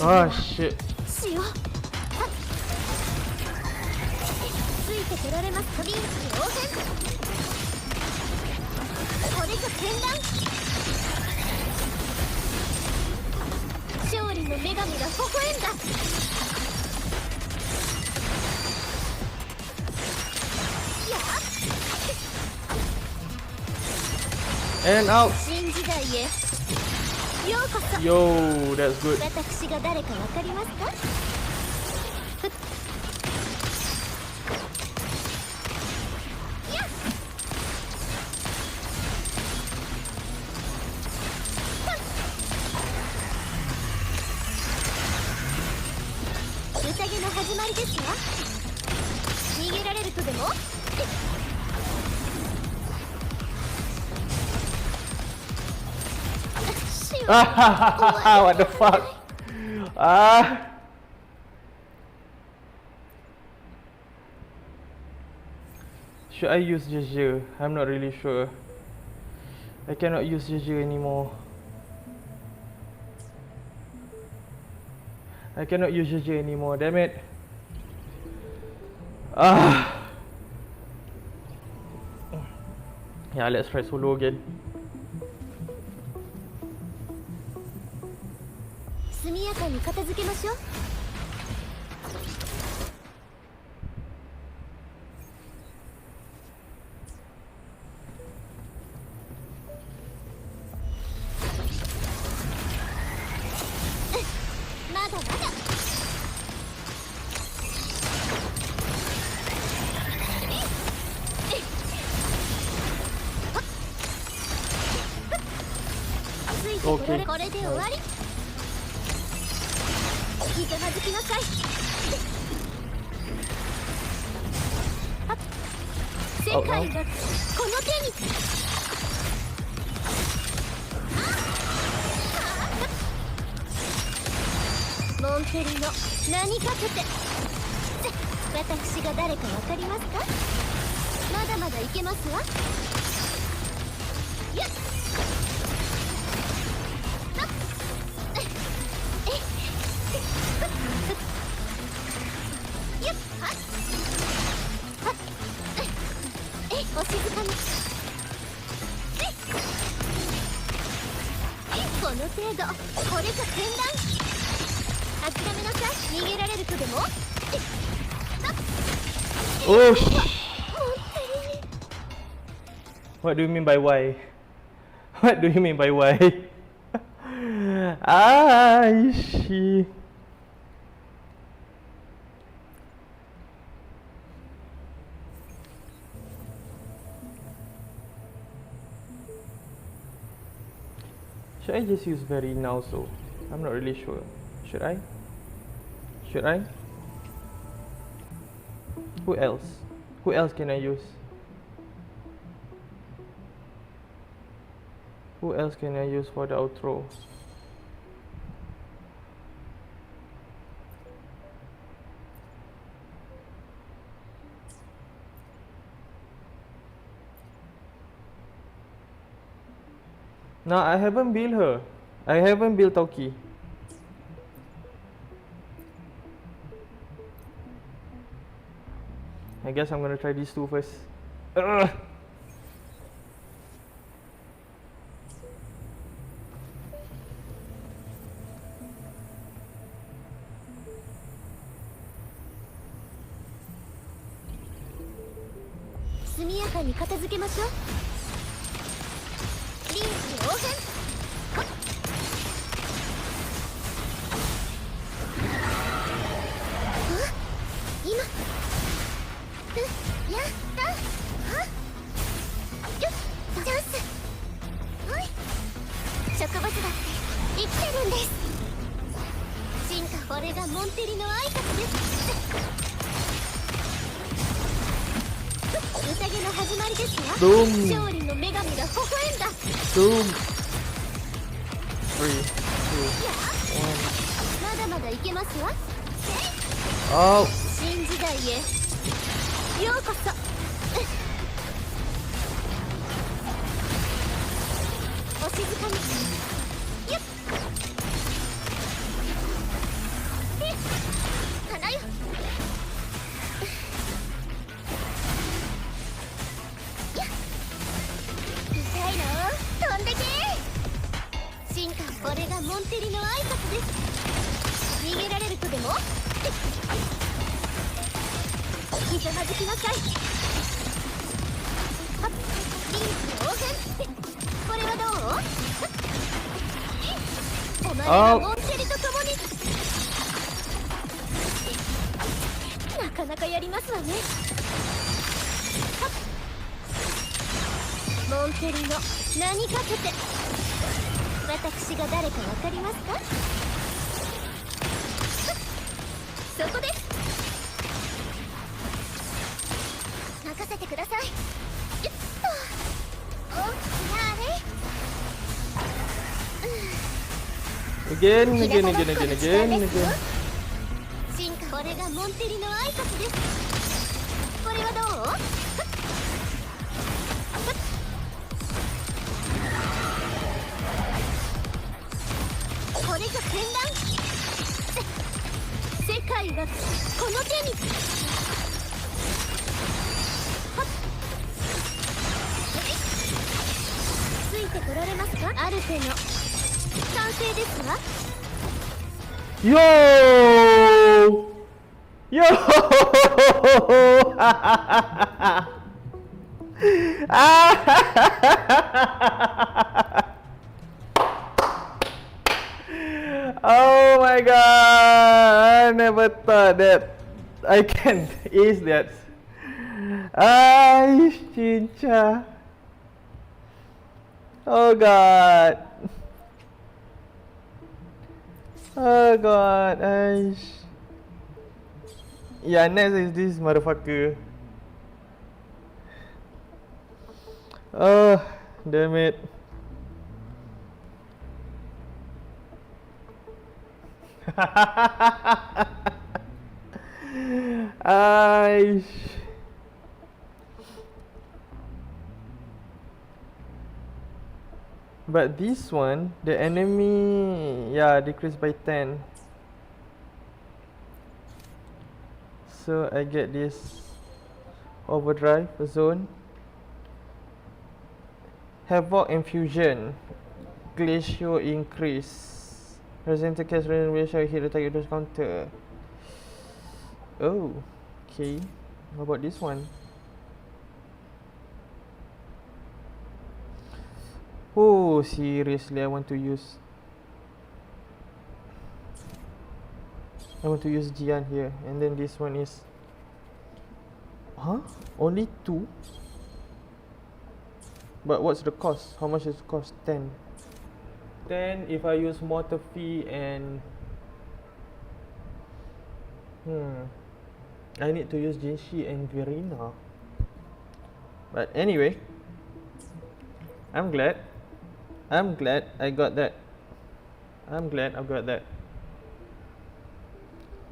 Ah, shit. And out. Yo, that's good. What the fuck? Should I use JJ? I'm not really sure. I cannot use JJ anymore. I cannot use JJ anymore, damn it. Yeah, let's try solo again. Okay. Oh, no. Oh, what do you mean by why? What do you mean by why? She. Should I just use very now? So I'm not really sure. Should I? Should I? Who else? Who else can I use? Who else can I use for the outro? No, I haven't built her. I haven't built Toki. I guess I'm gonna try these two first. Ugh. Doom. Doom. 3, 2, 1. Oh. Oh. なかなかやりますわね。モンテリの何かけて私が誰かわかりますか？そこです。任せてください。よっと。大きなあれ。Again. 進化。これがモンテリの挨拶です。これはどう？これぞ戦乱。世界はこの手に。ついてこられますか？アルテの完成ですわ。Yo! Yo! Oh my god! I never thought that I can ace that. Ay, cinca. Oh god. Oh god, aish. Yeah, next is this motherfucker. Oh, damn it. Aish. But this one, the enemy, yeah, decreased by 10. So I get this overdrive zone. Havoc infusion. Glacial increase. Resident cast renovation hit the target dose counter. Oh, okay. How about this one? Oh, seriously, I want to use Jian here, and then this one is, huh? Only 2? But what's the cost? How much is the cost? 10. 10 if I use Mortar Fee and I need to use Jinshi and Virina. But anyway, I'm glad I got that. I'm glad I got that.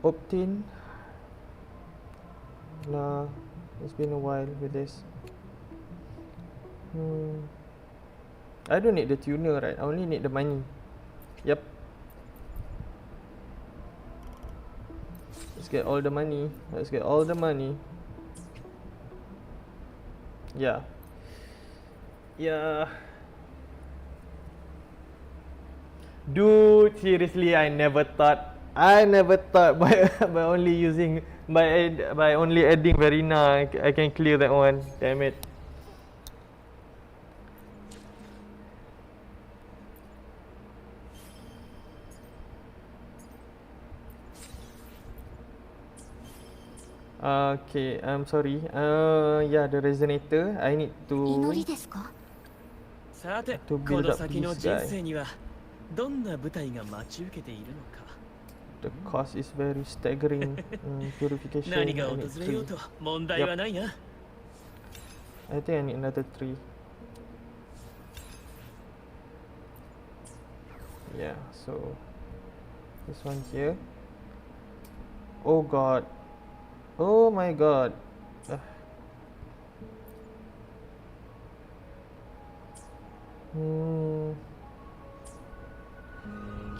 Optin. Nah, it's been a while with this. I don't need the tuner, right? I only need the money. Yep. Let's get all the money. Let's get all the money. Yeah. Yeah. Dude, seriously, I never thought by only using by only adding Verina I can clear that one. Damn it. Okay, I'm sorry. Yeah, the resonator. I need to さて、 to こ build の up 先の this 人 guy. 生にはどんな舞台が待ち受けているのか。 The cost is very staggering. Purification. 何が I 訪 need れよう 3. と問題はないな。 I think I need another 3. Yeah, so this one here. Oh god. Oh my god.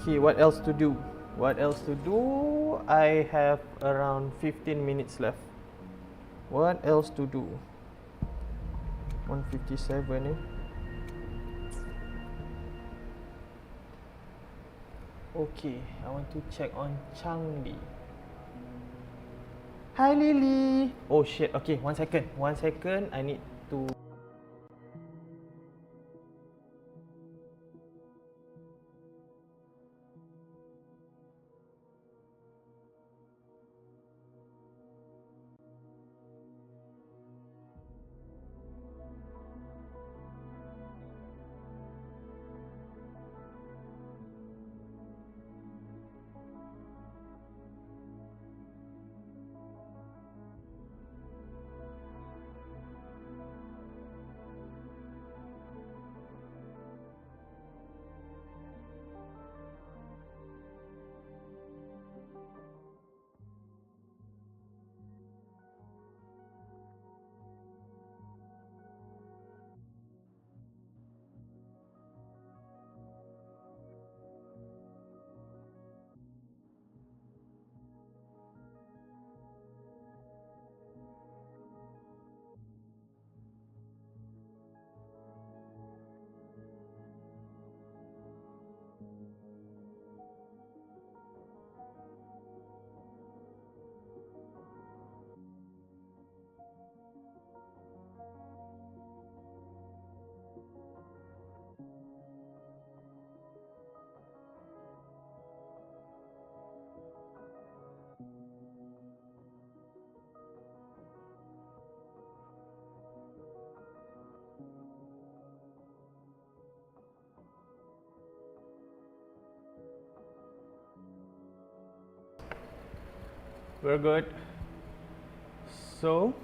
Okay, what else to do? What else to do? I have around 15 minutes left. What else to do? 157 eh? Okay, I want to check on Changli. Hi Lily. Oh shit. Okay, 1 second. 1 second. I need to. We're good. So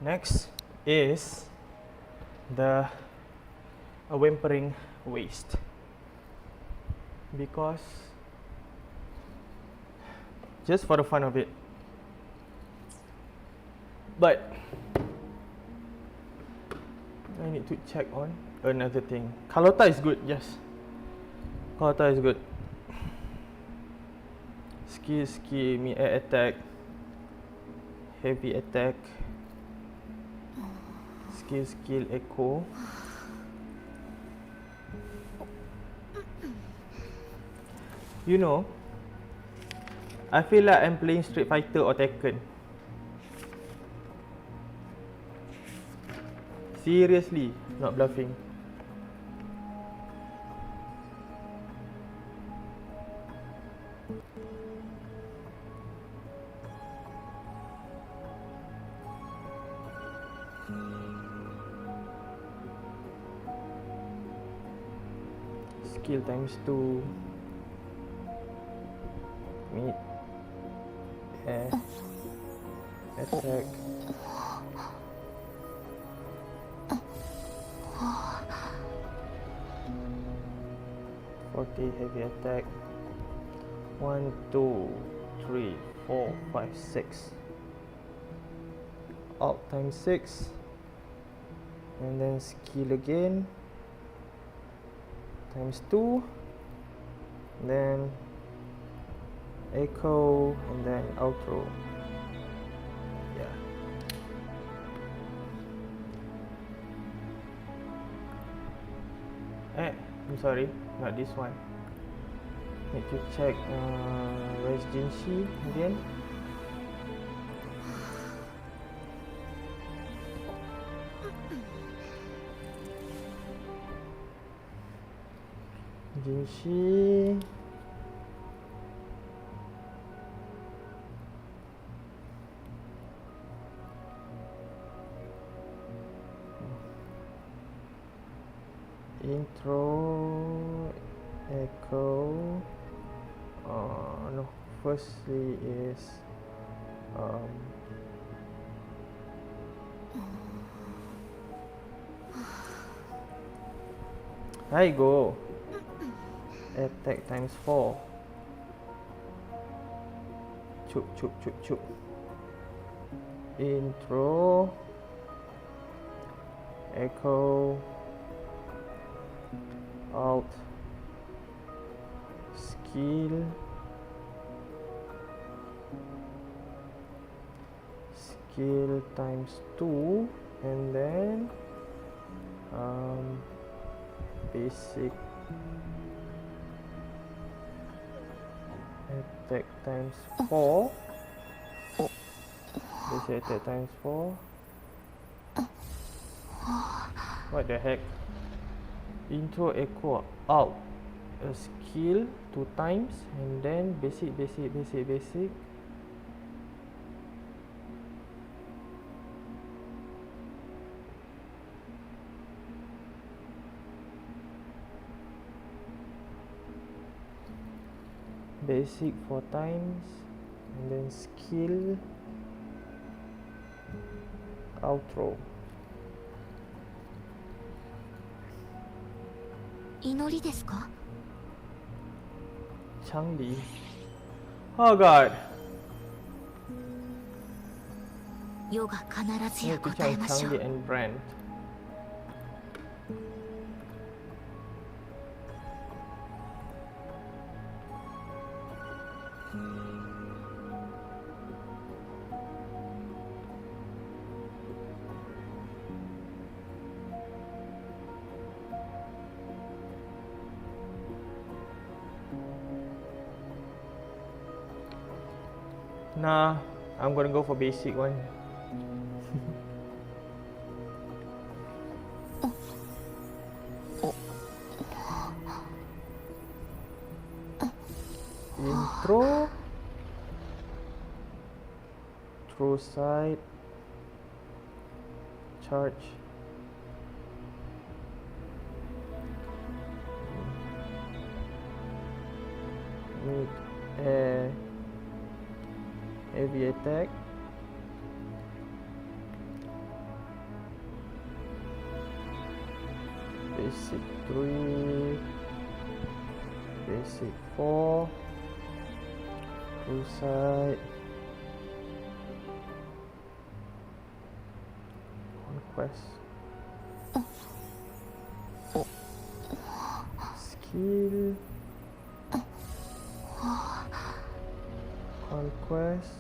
next is the whimpering waist, because just for the fun of it. But I need to check on another thing. Charlotta is good, yes. Charlotta is good. Skill, me air attack, heavy attack, skill, echo. You know, I feel like I'm playing Street Fighter or Tekken. Seriously, not bluffing. Skill times 2. Meet. Air. Attack. Heavy attack. 1, 2, 3, 4, 5, 6. Alt times 6. And then skill again. times 2, then echo, and then outro. Yeah. I'm sorry, not this one. Need to check where's Jinshi again. Jinshi. Intro, echo. No, firstly is I go attack times 4. Chup chup chup chup. Intro, echo, alt, skill, skill times 2, and then basic attack times 4. Basic attack times 4. What the heck? Intro, echo, out. A skill 2 times, and then basic. Basic 4 times, and then skill, outro. 祈りですか? Changli. Oh god. 世が必ずや Need to 答え check ましょう。 Changli and Brand. Nah, I'm gonna go for basic one. Intro, throw side, charge, mid air, heavy attack, basic 3, basic 4, full side, conquest, skill, conquest,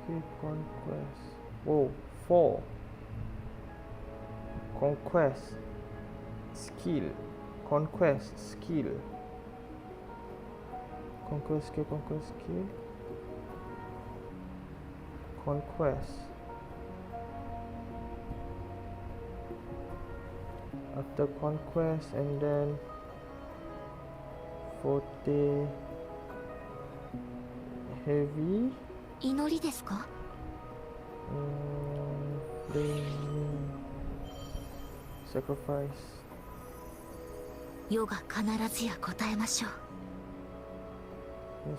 skill, conquest. Whoa, 4. Conquest, skill, conquest, skill, conquest, skill, conquest, skill, conquest. After conquest, and then 40 heavy. 祈りですか? Flame, sacrifice. 世が必ずや答えましょう。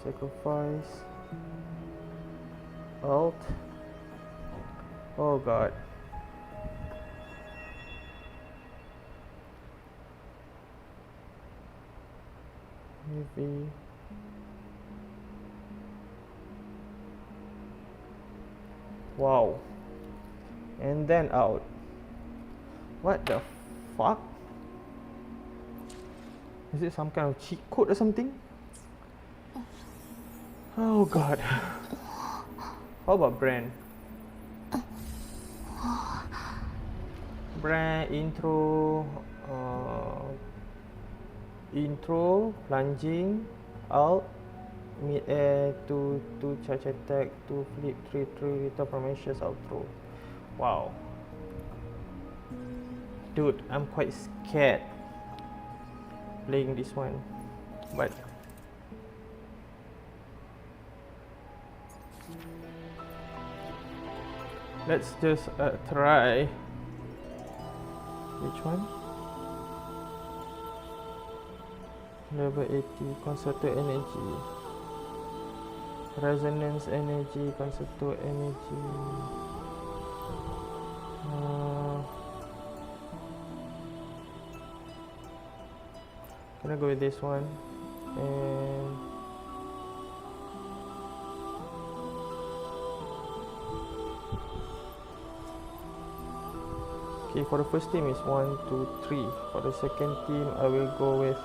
Sacrifice, alt. Oh god. Heavy. Wow. And then out. What the fuck? Is it some kind of cheat code or something? Oh god. How about brand? Brand intro, intro, plunging, alt, mid air, 2 charge attack, 2 flip, 3 return formations, outro. Wow. Dude, I'm quite scared playing this one, but let's just try. Which one? Level 80, concerted energy, resonance energy, concerted energy. Gonna go with this one, and okay, for the first team is 1, 2, 3. For the second team, I will go with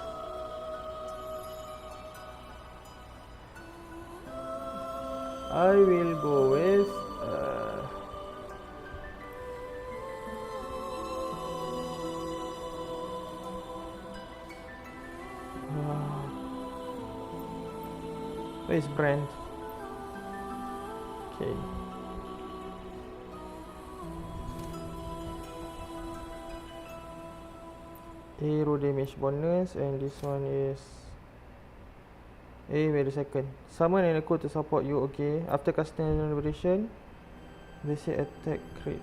where's Brand? Okay. Hero damage bonus, and this one is wait a second. Summon an echo to support you. Okay. After casting liberation, they say attack crit.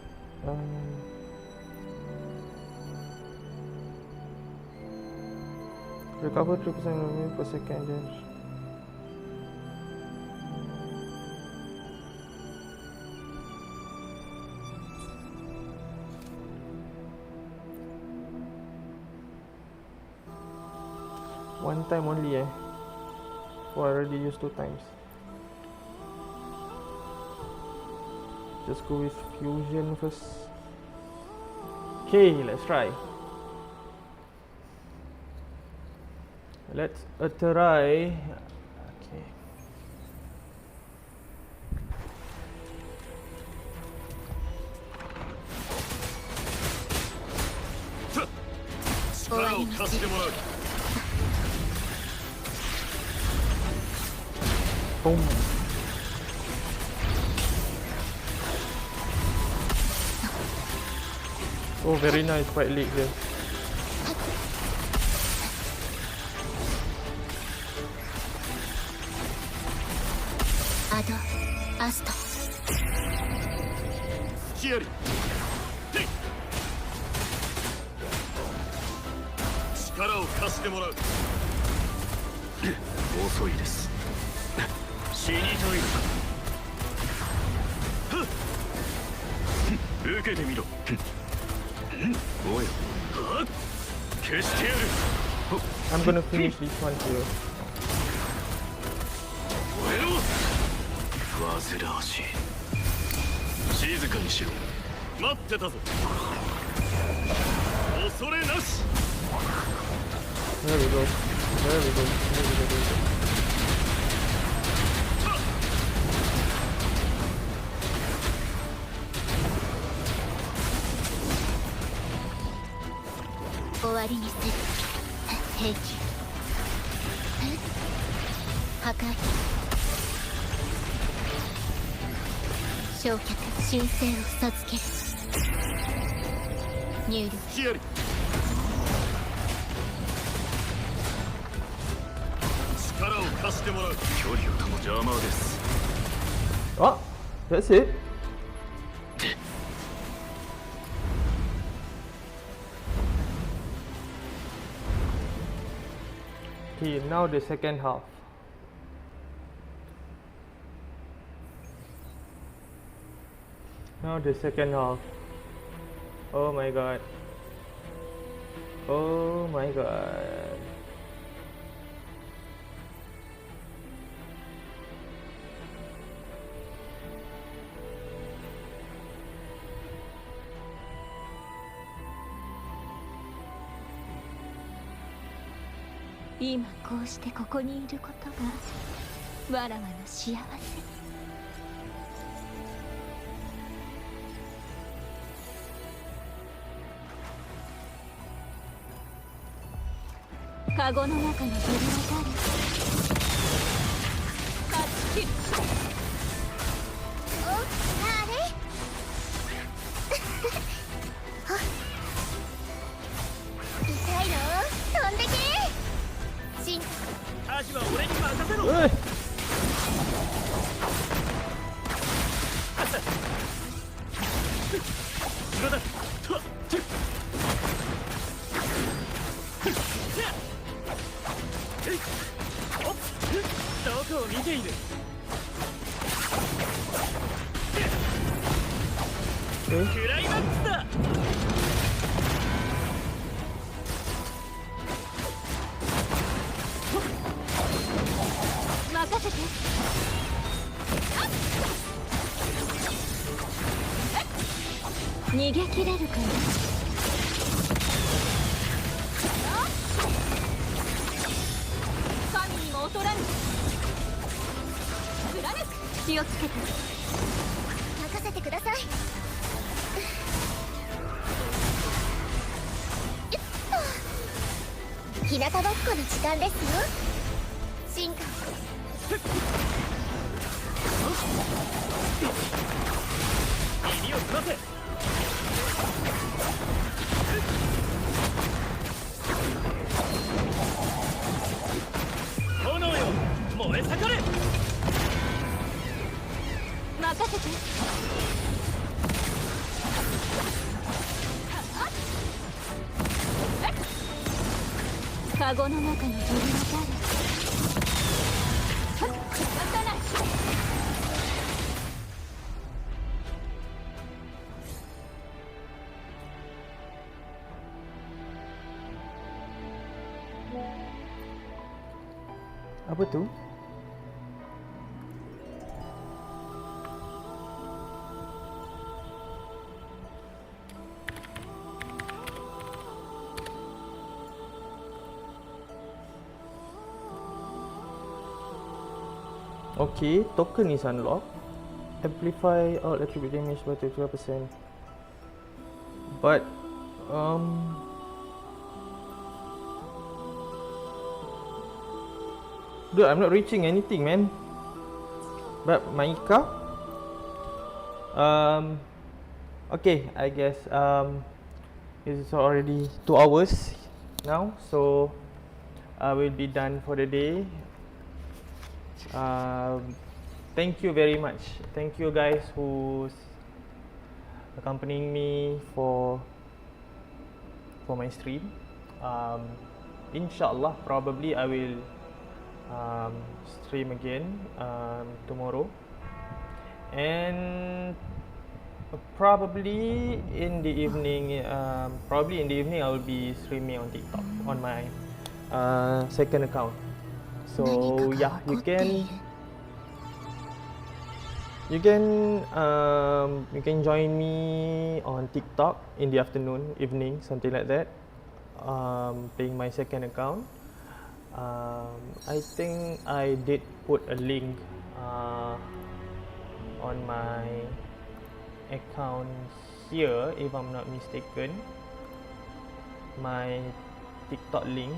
Recover 3% per second. One time only Oh, I already used 2 times. Just go with fusion first. Okay, let's try. Let's try. Okay. Boom. Oh, very nice, quite late here. Ado, Asta. Chieri. 力を貸してもらう。遅いです。死にたいのか。受けてみろ。おい。消してやる。I'm gonna finish this one too. 燃えろ。煩わしい。静かにしろ。待ってたぞ。恐れなし。There we go. There we go. There we go. There we go. Oh, that's it. Okay, now the second half. Now the second half. Oh my god. Oh my god. 今こうしてここにいることがわらわの幸せ。カゴの中の扉たる勝ち切る。お、あれ痛いの飛んでけ進化。アジは俺に任せろ。後ろだ。どこを見ている。クライマックスだ。任せて。逃げ切れるかな。神にも劣らぬ。貫く。気をつけて。任せてください。日向ぼっこの時間ですよ。進化。耳を澄ませ。炎よ、燃え盛れ。任せて。カゴの中の扉たる仕方ない。Apa tu? Okay, token is unlocked. Amplify all attribute damage by 12%. But dude, I'm not reaching anything, man. But Maika, okay, I guess it's already 2 hours now, so I will be done for the day. Thank you very much. Thank you guys who's accompanying me for my stream. Inshallah, probably I will stream again tomorrow, and probably in the evening. I will be streaming on TikTok on my second account. So yeah, you can join me on TikTok in the afternoon, evening, something like that. Playing my second account. I think I did put a link on my account here, if I'm not mistaken. My TikTok link.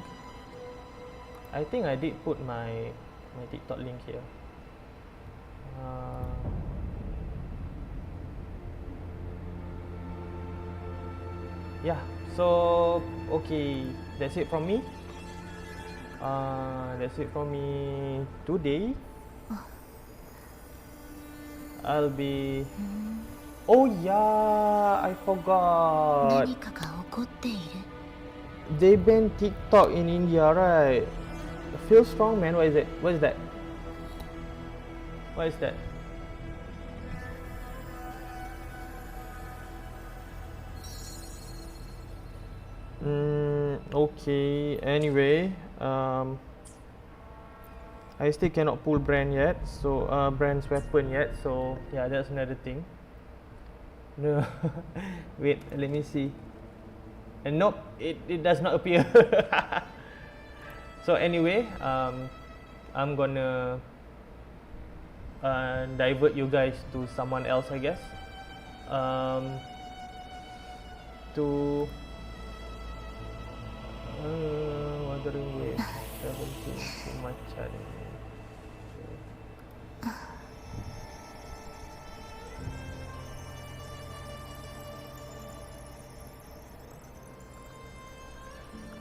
I think I did put my TikTok link here. Yeah, so okay, that's it from me. That's it from me today. I'll be... Oh yeah, I forgot. They banned TikTok in India, right? Feel strong, man. What is it? What is that? What is that? Okay. Anyway, I still cannot pull brand yet. So brand's weapon yet. So yeah, that's another thing. No, wait. Let me see. And nope, it does not appear. So anyway, I'm gonna divert you guys to someone else, I guess. To Wuthering with 17 Kumachan.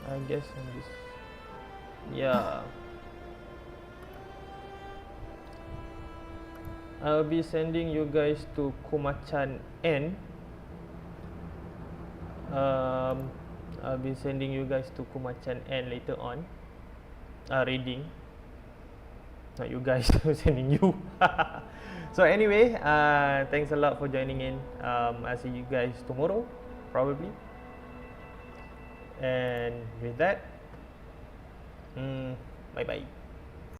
I guess I'm just, yeah. I'll be sending you guys to Kumachan N. I'll be sending you guys to Kumachan N later on. Reading. Not you guys, I'm sending you. So anyway, thanks a lot for joining in. I'll see you guys tomorrow, probably. And with that, bye bye.